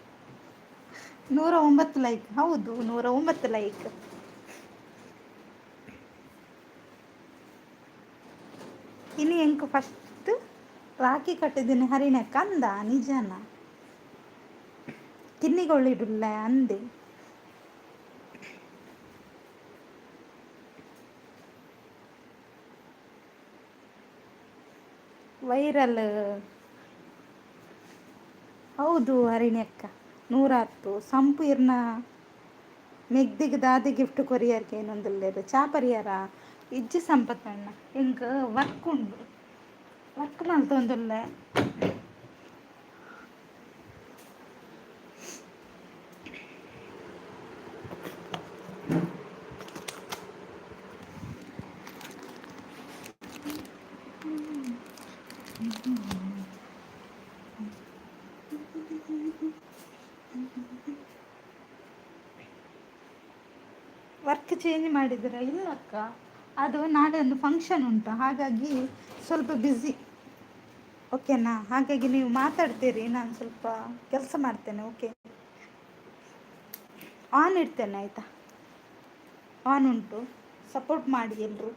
109 ಲೈಕ್. ಹೌದು, 109 ಲೈಕ್. ಇನ್ನು ಎಂಕು ಫಸ್ಟ್ ರಾಖಿ ಕಟ್ಟಿದ್ದೀನಿ ಹರಿಣಕ್ಕ ಅಂದ. ನಿಜಾನ ತಿನ್ನಿಗೊಳ್ಳಿಡುಲ್ಲ ಅಂದೆ. ವೈರಲ್. ಹೌದು ಹರಿಣ್ಯಕ್ಕ 110. ಸಂಪು ಇರ್ನ ಮೆಗ್ದಿಗೆ ದಾದಿ ಗಿಫ್ಟ್ ಕೊರಿಯರ್ಗೆ ಏನೊಂದಿಲ್ಲ ಚಾ ಪರಿಹಾರ ಇಜ್ಜಿ ಸಂಪತ್ತಣ್ಣ. ಹೆಂಗೆ ವರ್ಕ್ ಉಂಡು, ವರ್ಕ್ ಮಲ್ತೊಂದುಲ್ಲ. ವರ್ಕ್ ಚೇಂಜ್ ಮಾಡಿದ್ದೀರಾ? ಇಲ್ಲಕ್ಕ, ಅದು ನಾಳೆ ಒಂದು ಫಂಕ್ಷನ್ ಉಂಟು, ಹಾಗಾಗಿ ಸ್ವಲ್ಪ ಬ್ಯುಸಿ. ಓಕೆನಾ? ಹಾಗಾಗಿ ನೀವು ಮಾತಾಡ್ತೀರಿ, ನಾನು ಸ್ವಲ್ಪ ಕೆಲಸ ಮಾಡ್ತೇನೆ. ಓಕೆ, ಆನ್ ಇಡ್ತೇನೆ ಆಯಿತಾ? ಆನ್ ಉಂಟು, ಸಪೋರ್ಟ್ ಮಾಡಿ ಎಲ್ಲರೂ.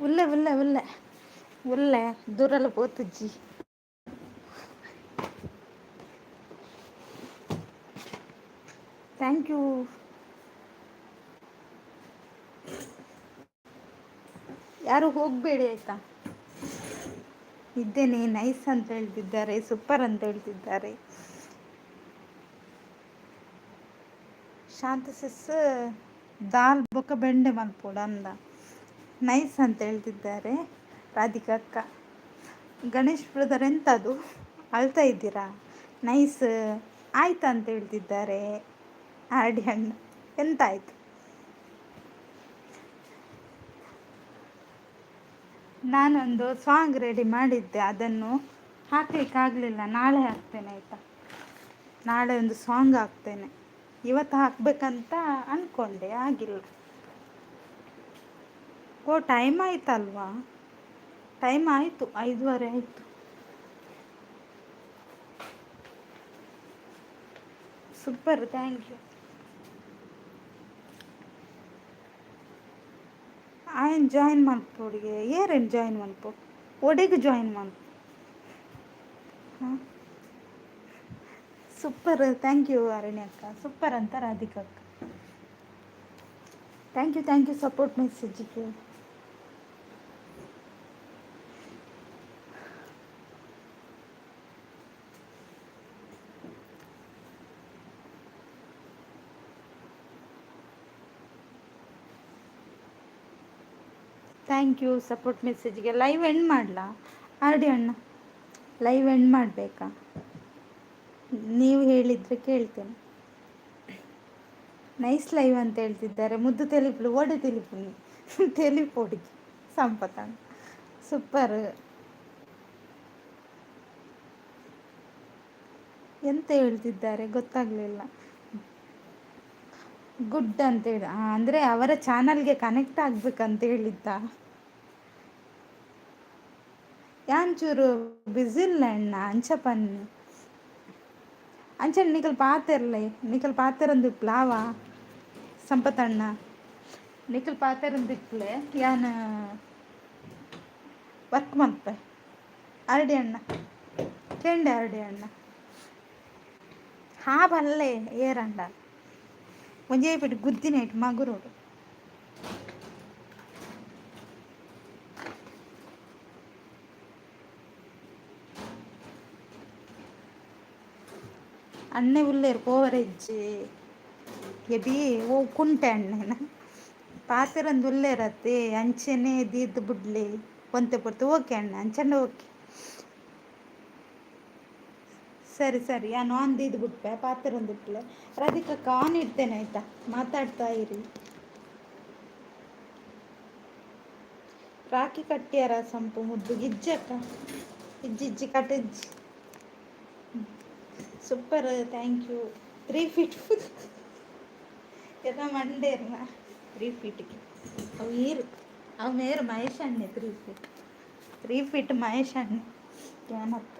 ఉల్లె ఉల్లె ఉల్లె ఉల్లె దూరాలు పోతుజ్జి. Thank you. ಯಾರು ಹೋಗಬೇಡಿ ಆಯಿತಾ? ಇದ್ದೇನೆ. ನೈಸ್ ಅಂತ ಹೇಳ್ತಿದ್ದಾರೆ, ಸೂಪರ್ ಅಂತ ಹೇಳ್ತಿದ್ದಾರೆ. ಶಾಂತ ಸಿಸ್ ದಾಲ್ ಬೊಕ್ಕ ಬೆಂಡೆ ಮಲ್ಪೋಡ ಅಂದ. ನೈಸ್ ಅಂತ ಹೇಳ್ತಿದ್ದಾರೆ ರಾಧಿಕಾ ಅಕ್ಕ. ಗಣೇಶ್ ಬ್ರದರ್ ಎಂಥದ್ದು ಅಳ್ತಾ ಇದ್ದೀರಾ? ನೈಸ್ ಆಯ್ತು ಅಂತ ಹೇಳ್ತಿದ್ದಾರೆ ಆರ್ ಡಿ ಅಣ್ಣ. ಎಂತಾಯ್ತು? ನಾನೊಂದು ಸಾಂಗ್ ರೆಡಿ ಮಾಡಿದ್ದೆ, ಅದನ್ನು ಹಾಕ್ಲಿಕ್ಕೆ ಆಗಲಿಲ್ಲ, ನಾಳೆ ಹಾಕ್ತೇನೆ ಆಯಿತಾ? ನಾಳೆ ಒಂದು ಸಾಂಗ್ ಹಾಕ್ತೇನೆ. ಇವತ್ತು ಹಾಕ್ಬೇಕಂತ ಅಂದ್ಕೊಂಡೆ, ಆಗಿಲ್ಲ. ಓ, ಟೈಮ್ ಆಯ್ತಲ್ವಾ? ಟೈಮ್ ಆಯಿತು, 5:30 ಆಯಿತು. Super, thank you. ಆಯನ್ ಜಾಯಿನ್ ಮಲ್ಪೊಡಿಗೆ ಏರೇನು ಜಾಯಿನ್ ಮಲ್ಪೊ ಒಡೆಗೆ ಜಾಯಿನ್ ಮಲ್ಪು. ಹಾಂ, ಸೂಪರ್, ಥ್ಯಾಂಕ್ ಯು ಅರಣ್ಯ ಅಕ್ಕ. ಸೂಪರ್ ಅಂತ ರಾಧಿಕಾ ಅಕ್ಕ. ಥ್ಯಾಂಕ್ ಯು ಸಪೋರ್ಟ್ ಮೆಸೇಜಿಗೆ. ಥ್ಯಾಂಕ್ ಯು ಸಪೋರ್ಟ್ ಮೆಸೇಜ್ಗೆ. ಲೈವ್ ಎಂಡ್ ಮಾಡಲಾ ಆರ್ ಡಿ ಅಣ್ಣ? ಲೈವ್ ಎಂಡ್ ಮಾಡಬೇಕಾ? ನೀವು ಹೇಳಿದರೆ ಕೇಳ್ತೇನೆ. ನೈಸ್ ಲೈವ್ ಅಂತ ಹೇಳ್ತಿದ್ದಾರೆ. ಮುದ್ದು ತೆಲಿಪುಲು ಓಡೆ ತೆಲಿಪುನಿ ತೆಲಿಪೊಡಿ ಸಂಪತಣ್ಣ. ಸೂಪರ್. ಎಂತ ಹೇಳ್ತಿದ್ದಾರೆ ಗೊತ್ತಾಗಲಿಲ್ಲ. ಗುಡ್ ಅಂತೇಳಿ ಅಂದರೆ ಅವರ ಚಾನಲ್ಗೆ ಕನೆಕ್ಟ್ ಆಗ್ಬೇಕಂತ ಹೇಳಿದ್ದ. ಯಾಂಚೂರು ಬಿಸಿ ಇಲ್ಲ ಅಣ್ಣ ಅಂಚ ಪನ್ನಿ ಅಂಚನ್ ನಿಕಲ್ ಪಾತೆರ್ಲೆ ನಿಕಲ್ ಪಾತೆರಂದು ಪ್ಲಾವಾ ಸಂಪತಣ್ಣ ನಿಕಲ್ ಪಾತೆರಂದು ಇಟ್ಲೆ ಯಾನ್ ವರ್ಕ್ ಮಲ್ಪೆ ಅರಡಿ ಅಣ್ಣ ಕೇಂಡೆ ಅರಡಿ ಅಣ್ಣ ಹಾ ಬಲ್ಲೆ ಏರಂಡ ಒಂಜೇ ಬಿಟ್ಟು ಗುದ್ದಿನ ಇಟ್ಟು ಮಗುರೋಡು ಅಣ್ಣೆ ಉಲ್ಲೇರು ಕೋವರೆಜ್ಜಿ ಎಬಿ ಓ ಕುಂಟೆ ಅಣ್ಣೆನ ಪಾತೆರಂದು ಉಲ್ಲೇರತ್ತೆ ಅಂಚೆನೆ ದೀದ್ ಬುಡ್ಲಿ ಒಂತೆ ಪೊರ್ತು ಓಕೆ ಅಣ್ಣ ಅಂಚಂಡ ಓಕೆ ಸರಿ ಸರಿ ನಾನು ಆನ್ ದೀದ್ ಬಿಟ್ಪೆ ಪಾತೆರಂದು ಇಟ್ಲೆ ರಾಧಿಕಕ್ಕ ಆನ್ ಇಡ್ತೇನೆ ಆಯ್ತಾ, ಮಾತಾಡ್ತಾ ಇರಿ. ರಾಖಿ ಕಟ್ಟಿಯಾರ ಸಂಪು ಮುದ್ದು ಗಿಜ್ಜಕ್ಕ ಇಜ್ಜಿ ಕಟ್ಟಿಜ್ಜಿ ಸೂಪರ್, ಥ್ಯಾಂಕ್ ಯು. 3 ಫೀಟ್ ಎಲ್ಲ ಮಂಡೇರ್ನ 3 ಫೀಟ್ಗೆ ಅವು ಈರು ಅವು ಮೇರು ಮಹೇಶ್ ಅಣ್ಣೆ 3 ಫೀಟ್ ಮಹೇಶ್ ಅಣ್ಣೆ ಏನತ್ತ.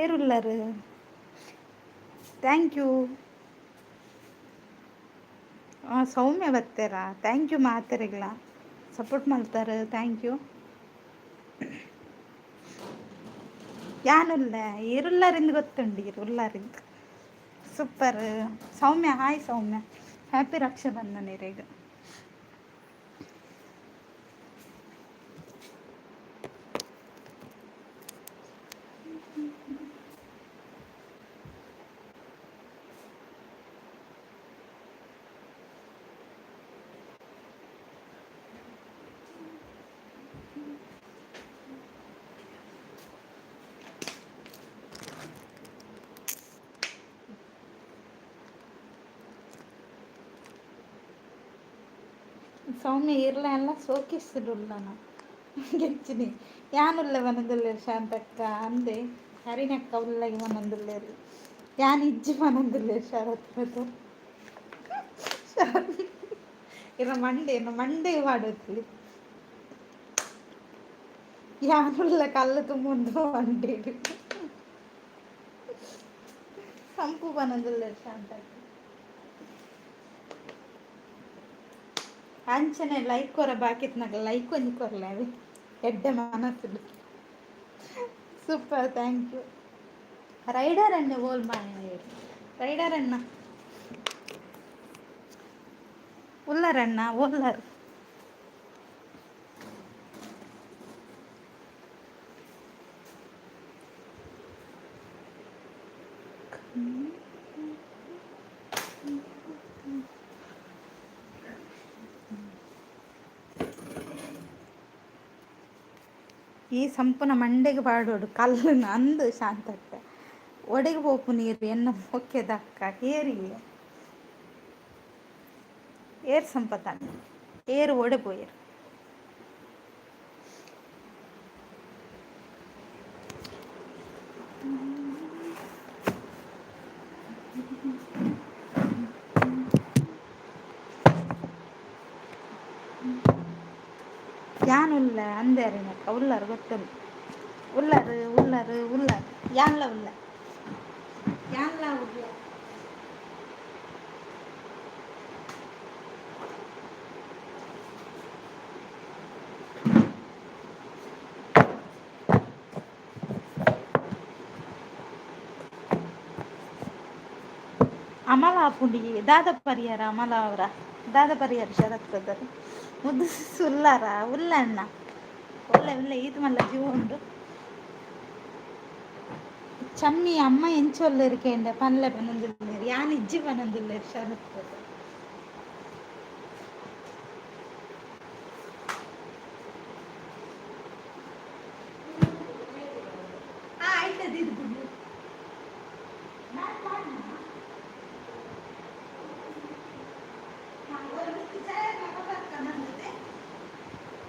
ಏರುಲ್ಲರು ಥ್ಯಾಂಕ್ ಯು. ಸೌಮ್ಯ ಬರ್ತಾರ, ಥ್ಯಾಂಕ್ ಯು ಮಾತಾರಿಗ್ಲ ಸಪೋರ್ಟ್ ಮಾಡ್ತಾರೆ, ಥ್ಯಾಂಕ್ ಯು. ಯಾನುಲ್ಲ ಈರುಳ್ಳರಿಂದ ಗೊತ್ತುಂಡು, ಈರುಳ್ಳರಿಂದ super. Soumya hi Soumya, happy Raksha Bandhan ಈಗ. ಸೌಮ್ಯ ಇರ್ಲ ಎಲ್ಲ ಸೋಕಿಸಿಡುಲ್ಲ ಗೆಚ್ಚಿನಿ ಯಾನುಲ್ಲ ಮನದಲ್ಲೇರು ಶಾಂತಕ್ಕ ಅಂದೆ ಹರಿನಕ್ಕ ಉಳ್ಳಗೆ ಮನದಲ್ಲೇರು ಯಾನ್ ಇಜ್ಜಿ ಮನದಲ್ಲೇರು ಶರತ್ದು ಇರ ಮಂಡೆ ಮಾಡುತ್ತಲಿ ಯಾನುಲ್ಲ ಕಲ್ಲು ತುಂಬುಂದು ಮಂಡೆ ಸಂಪು ಮನದಲ್ಲೇರು ಶಾಂತಕ್ಕ ಅಂಚನೆ ಲೈಕ್ ಕೊರ ಬಾಕಿತ್ ನಗ ಲೈಕ್ ಒಂಜಿ ಕೊರ್ಲೇವಿ ಎಡ್ಡೆ ಮನಸ್ಸುಡು ಸೂಪರ್ ಥ್ಯಾಂಕ್ ಯು. ರೈಡರ್ ಅಣ್ಣ ಓಲ್ ಮಾಡಿ ರೈಡರ್ ಅಣ್ಣ ಉಲ್ಲರಣ್ಣ ಓಲ್ಲರ್ ಈ ಸಂಪೂರ್ಣ ಮಂಡೆಗೆ ಪಾಡೋಡು ಕಲ್ಲು ಅಂದು ಶಾಂತಕ್ಕ ಒಡೆಗೆ ಹೋಪು ನೀರು ಎನ್ನ ಮೊಕ್ಕೆದಕ್ಕ ಏರಿಗೆ ಏರ್ ಸಂಪತ್ತಣ್ಣ ಏರು ಒಡೆ ಪೋಯರು ಯಾನುಲ್ಲ ಅಂದೆ ಅರಿನಕ್ಕ ಉಳ್ಳರು ಗೊತ್ತುಂಟು ಉಳ್ಳರು ಯಾನ್ಲ ಉಲ್ಲ ಯಾನ್ಲ ಉಲ್ಲ ಅಮಲ ಪುಂಡಿ ದಾದ ಪರಿಹಾರ ಅಮಲ ಅವರ ದಾದ ಪರಿಹಾರ ಶರತ್ತದರು ಮುದ್ದು ಸುಲ್ಲಾರ ಉಲ್ಲಣ್ಣ ಉಲ್ಲ ಈತ ಮಲ್ಲ ಜೀವ ಉಂಡು ಚಮ್ಮಿ ಅಮ್ಮ ಎಂಚೊಲ್ಲ ಇರ್ಕೇಂಡ ಪನ್ಲೆ ಪನೊಂದುಲ್ಲೇರು ಯಾನ್ ಇಜ್ಜಿ ಪನೊಂದುಲ್ಲೇರು ಶರತ್ತದು ಆಯ್ತದ ಇದು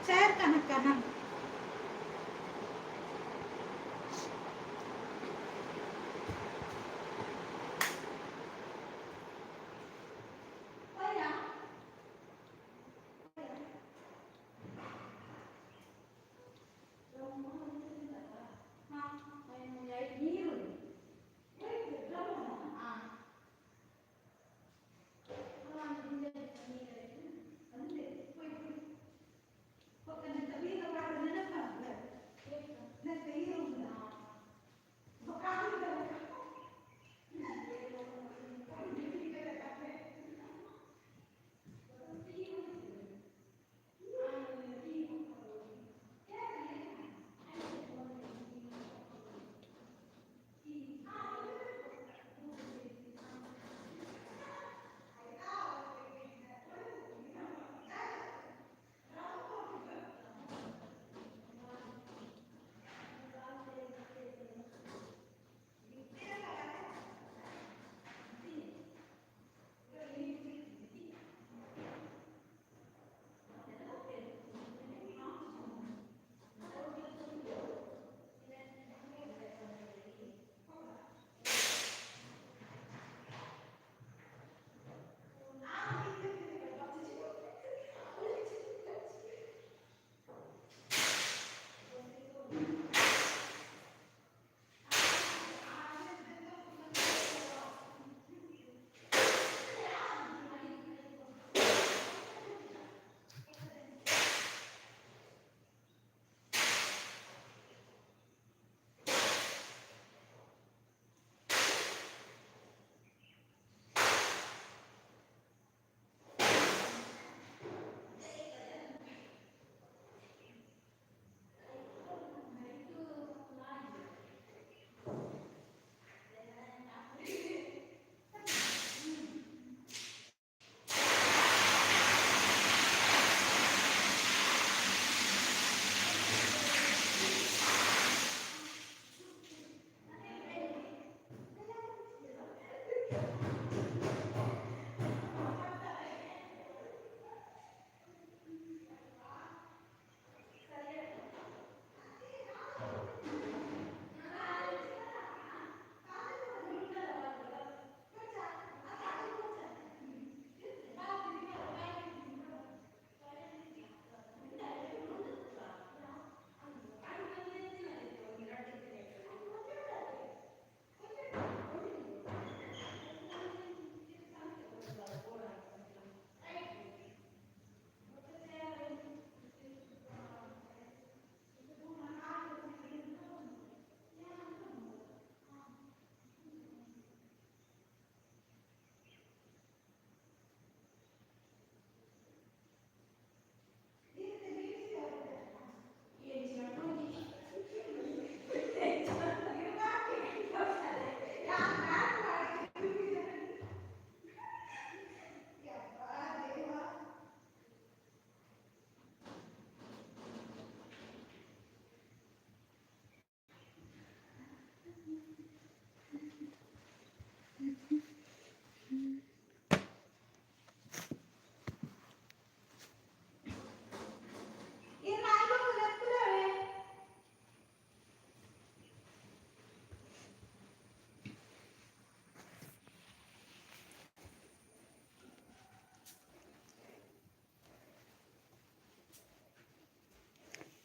ಚೇರ್ ಕನಕ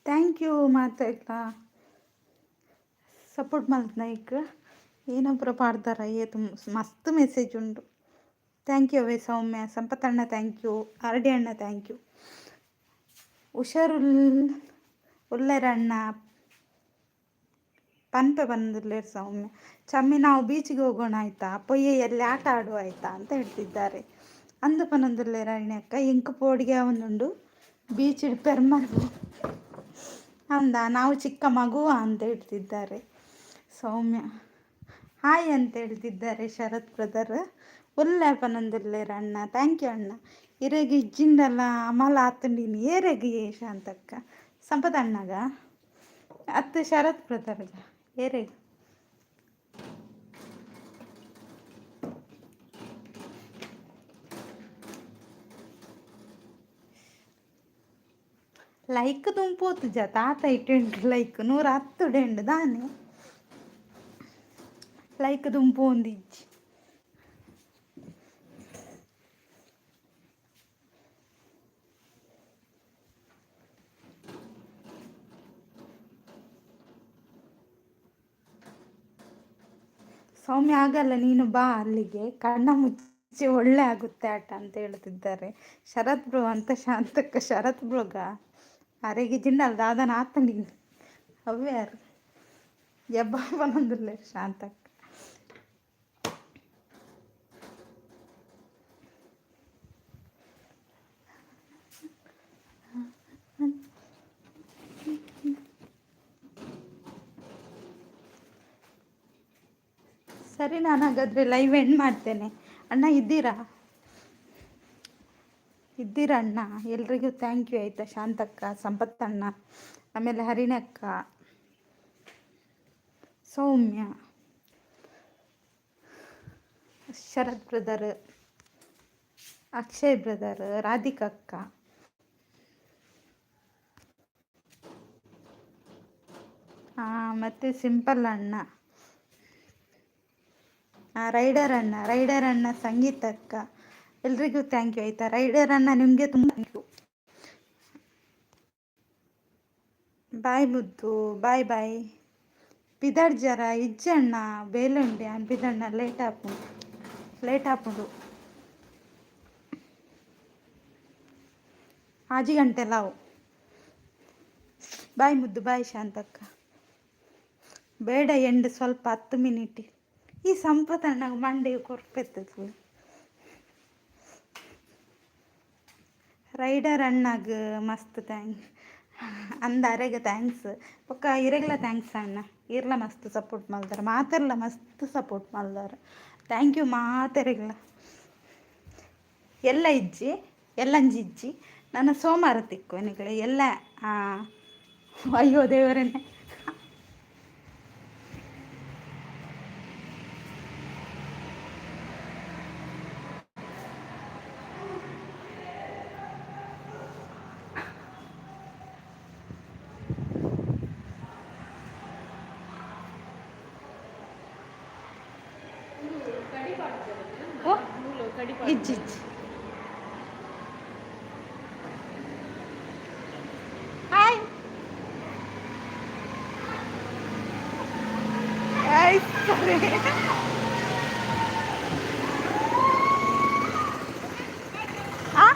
ಥ್ಯಾಂಕ್ ಯು ಮಾತಾಡ್ಲ ಸಪೋರ್ಟ್ ಮಲ್ತನೈಕ್ ಏನೊಬ್ಬರು ಪಾಡ್ದಾರ ಏತು ಮಸ್ತ್ ಮೆಸೇಜ್ ಉಂಡು. ಥ್ಯಾಂಕ್ ಯು ಅವೇ ಸೌಮ್ಯ. ಸಂಪತ್ತಣ್ಣ ಥ್ಯಾಂಕ್ ಯು. ಆರ್ ಡಿ ಅಣ್ಣ ಥ್ಯಾಂಕ್ ಯು. ಹುಷಾರುಲ್ ಉಲ್ಲೆರಣ್ಣ ಪನ್ಪೆ ಬಂದುಲ್ಲೇರು ಸೌಮ್ಯ. ಚಮ್ಮಿ ನಾವು ಬೀಚಿಗೆ ಹೋಗೋಣ ಆಯಿತಾ, ಪೊಯ್ಯೆಯಲ್ಲಿ ಆಟ ಆಡುವ ಆಯಿತಾ ಅಂತ ಹೇಳ್ತಿದ್ದಾರೆ. ಅಂದ ಪನೊಂದುಲ್ಲೇರ ಅಕ್ಕ ಇಂಕ ಪೋಡಿಗೆ ಒಂದುಂಡು ಬೀಚ್ ಪೆರ್ಮರ್ಗು ಅಂದ ನಾವು ಚಿಕ್ಕ ಮಗುವ ಅಂತ ಹೇಳ್ತಿದ್ದಾರೆ ಸೌಮ್ಯ. ಹಾಯ್ ಅಂತ ಹೇಳ್ತಿದ್ದಾರೆ ಶರತ್ ಬ್ರದರ್. ಒಳ್ಳೆ ಪನೊಂದುಲ್ಲೇರ ಅಣ್ಣ. ಥ್ಯಾಂಕ್ ಯು ಅಣ್ಣ. ಇರೆಗೆ ಇಜ್ಜಿಂದಲ್ಲ ಅಮಲ ಆತಂಡಿನಿ ಏರೆಗೆ ಶಾಂತಕ್ಕ ಸಂಪತ್ ಅಣ್ಣಗ ಅತ್ತು ಶರತ್ ಬ್ರದರ್ಗ ಏರೆಗೆ ಲೈಕ್ ತುಂಪೋತು ಜ ತಾತ ಇಟ್ಟುಂಡು ಲೈಕ್ 110 ಡೆಂಡು ದಾನೆ ಲೈಕ್ ತುಂಪೋಂದಿಜ್ಜಿ. ಸೌಮ್ಯ ಆಗಲ್ಲ ನೀನು ಬಾ ಅಲ್ಲಿಗೆ, ಕಣ್ಣ ಮುಚ್ಚಿ ಒಳ್ಳೆ ಆಗುತ್ತೆ ಆಟ ಅಂತ ಹೇಳ್ತಿದ್ದಾರೆ ಶರತ್ ಬ್ರೋ ಅಂತ ಶಾಂತಕ್ಕ. ಶರತ್ ಬ್ರೋಗ ಅರೆಗೆ ಜಿಂಡಲ್ ದಾದನ ಆತಂಡಿ ಅವೇ ಯಾರು ಎಬ್ಬನೊಂದಿಲ್ಲ ಶಾಂತಕ್ಕ. ಸರಿ, ನಾನು ಹಾಗಾದರೆ ಲೈವ್ ಎಂಡ್ ಮಾಡ್ತೇನೆ. ಅಣ್ಣ ಇದ್ದೀರಾ ಅಣ್ಣ? ಎಲ್ರಿಗೂ ಥ್ಯಾಂಕ್ ಯು ಆಯಿತಾ. ಶಾಂತಕ್ಕ, ಸಂಪತ್ತಣ್ಣ, ಆಮೇಲೆ ಹರಿಣಕ್ಕ, ಸೌಮ್ಯ, ಶರತ್ ಬ್ರದರ್, ಅಕ್ಷಯ್ ಬ್ರದರ್, ರಾಧಿಕಕ್ಕ, ಮತ್ತು ಸಿಂಪಲ್ ಅಣ್ಣ, ರೈಡರ್ ಅಣ್ಣ, ಸಂಗೀತಕ್ಕ, ಎಲ್ರಿಗೂ ಥ್ಯಾಂಕ್ ಯು ಆಯಿತಾ. ರೈಡರ್ ಅಣ್ಣ ನಿಮಗೆ ತುಂಬ ಥ್ಯಾಂಕ್ ಯು. ಬಾಯ್ ಮುದ್ದು, ಬಾಯ್ ಬಾಯ್. ಪಿದಡ್ ಜರ ಇಜ್ಜಣ್ಣ ಬೇಲುಂಡೆ ಪಿದಣ್ಣ ಲೇಟ್ ಆಪುಂಡು 5 ಗಂಟೆಲಾವು. ಬಾಯ್ ಮುದ್ದು, ಬಾಯ್ ಶಾಂತಕ್ಕ. ಬೇಡ ಎಂಡ್ ಸ್ವಲ್ಪ 10 ಮಿನಿಟ್. ಈ ಸಂಪತ್ತಣ್ಣಗ ಮಂಡೆಗೆ ಕೊರ್ಪೆತ್ತದು. ರೈಡರ್ ಅಣ್ಣಗ ಮಸ್ತ್ ಥ್ಯಾಂಕ್ಸ್ ಅಂದ ಅರೆಗೆ ಥ್ಯಾಂಕ್ಸ್ ಪಕ್ಕ ಇರೆಗ್ಲ ಥ್ಯಾಂಕ್ಸ್ ಅಣ್ಣ. ಇರ್ಲ ಮಸ್ತ್ ಸಪೋರ್ಟ್ ಮಾಡ್ದಾರ, ಮಾತೆರ್ಲ ಮಸ್ತ್ ಸಪೋರ್ಟ್ ಮಾಡ್ದಾರ. ಥ್ಯಾಂಕ್ ಯು ಮಾತೆರೆಗ್ಲ. ಎಲ್ಲ ಇಜ್ಜಿ ಎಲ್ಲಂಜಿ ಇಜ್ಜಿ ನನ್ನ ಸೋಮವಾರ ತಿಕ್ಕು ನಿಗಳೇ ಎಲ್ಲ. ಅಯ್ಯೋ ದೇವರನ್ನೇ. ಓ ಇಜ್ಜಿ ಹಾಯ್ ಸರಿ ಆ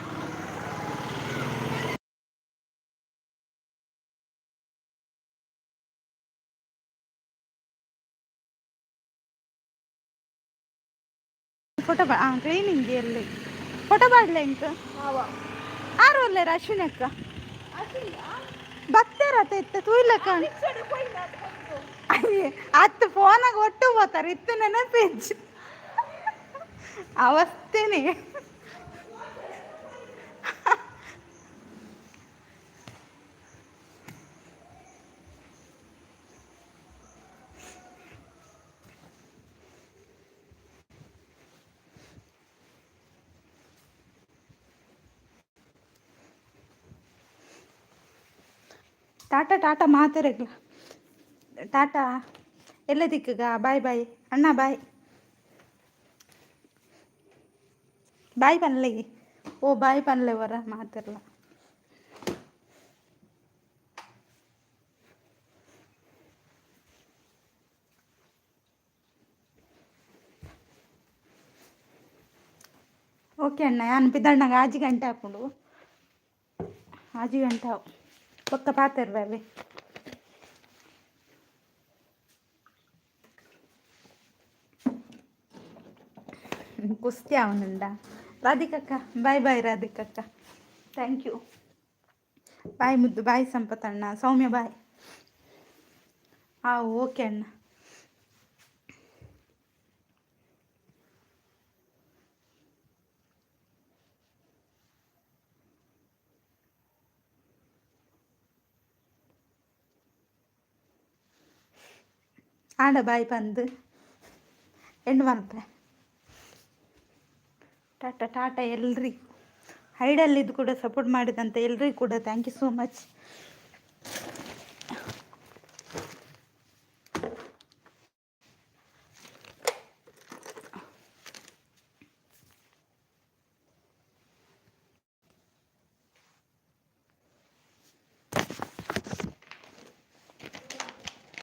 ಫೋಟೋ ಟ್ರೈನಿಂಗ್ ಎಲ್ಲಿ ಫೋಟೋ ಬಾಡ್ಲೆ ಇಂಕ ಆರು ಒಳ್ಳೆ ಅಶ್ವಿನಿ ಅಕ್ಕ ಬತ್ತೇರತ್ತ ಇತ್ತ ತೂಯ್ಲಕ್ಕ ಅಯ್ಯೇ ಅತ್ತು ಫೋನಾಗ ಒಟ್ಟು ಹೋತಾರೆ ಇತ್ತು ನೆನಪೇಜ್ ಅವಸ್ಥೆನೇ ಟಾಟಾ ಟಾಟಾ ಮಾತಾಡಲ್ಲ ಟಾಟಾ ಎಲ್ಲ ದಿಕ್ಕಗ ಬಾಯ್ ಬಾಯ್ ಅಣ್ಣ ಬಾಯ್ ಬಾಯ್ ಪನ್ಲೆಗೆ ಓ ಬಾಯ್ ಪನ್ಲೆವರ ಮಾತಿರಲ್ಲ ಓಕೆ ಅಣ್ಣ ನಾನು ಬಿದ್ದಣ್ಣಗೆ ಆಜಿ ಗಂಟೆ ಹಾಕೊಂಡು ಆಜಿ ಗಂಟೆ ಪಕ್ಕ ಪಾತಿರ್ಬೇ ಕುಸ್ತಿ ಅವನುಂಡ ರಾಧಿಕಕ್ಕ ಬಾಯ್ ಬಾಯ್ ರಾಧಿಕಕ್ಕ ಥ್ಯಾಂಕ್ ಯು ಬಾಯ್ ಮುದ್ದು ಬಾಯ್ ಸಂಪತ್ತಣ್ಣ ಸೌಮ್ಯ ಬಾಯ್ ಓಕೆ ಅಣ್ಣ ಆಂಡ ಬಾಯ್ ಬಂದು ಎಂಡು ಮಲ್ಪೆ ಟಾಟಾ ಟಾಟಾ ಎಲ್ರಿಗೂ ಹೈಡಲ್ಲಿದ್ದು ಕೂಡ ಸಪೋರ್ಟ್ ಮಾಡಿದಂಥ ಎಲ್ರಿಗೂ ಕೂಡ ಥ್ಯಾಂಕ್ ಯು ಸೋ ಮಚ್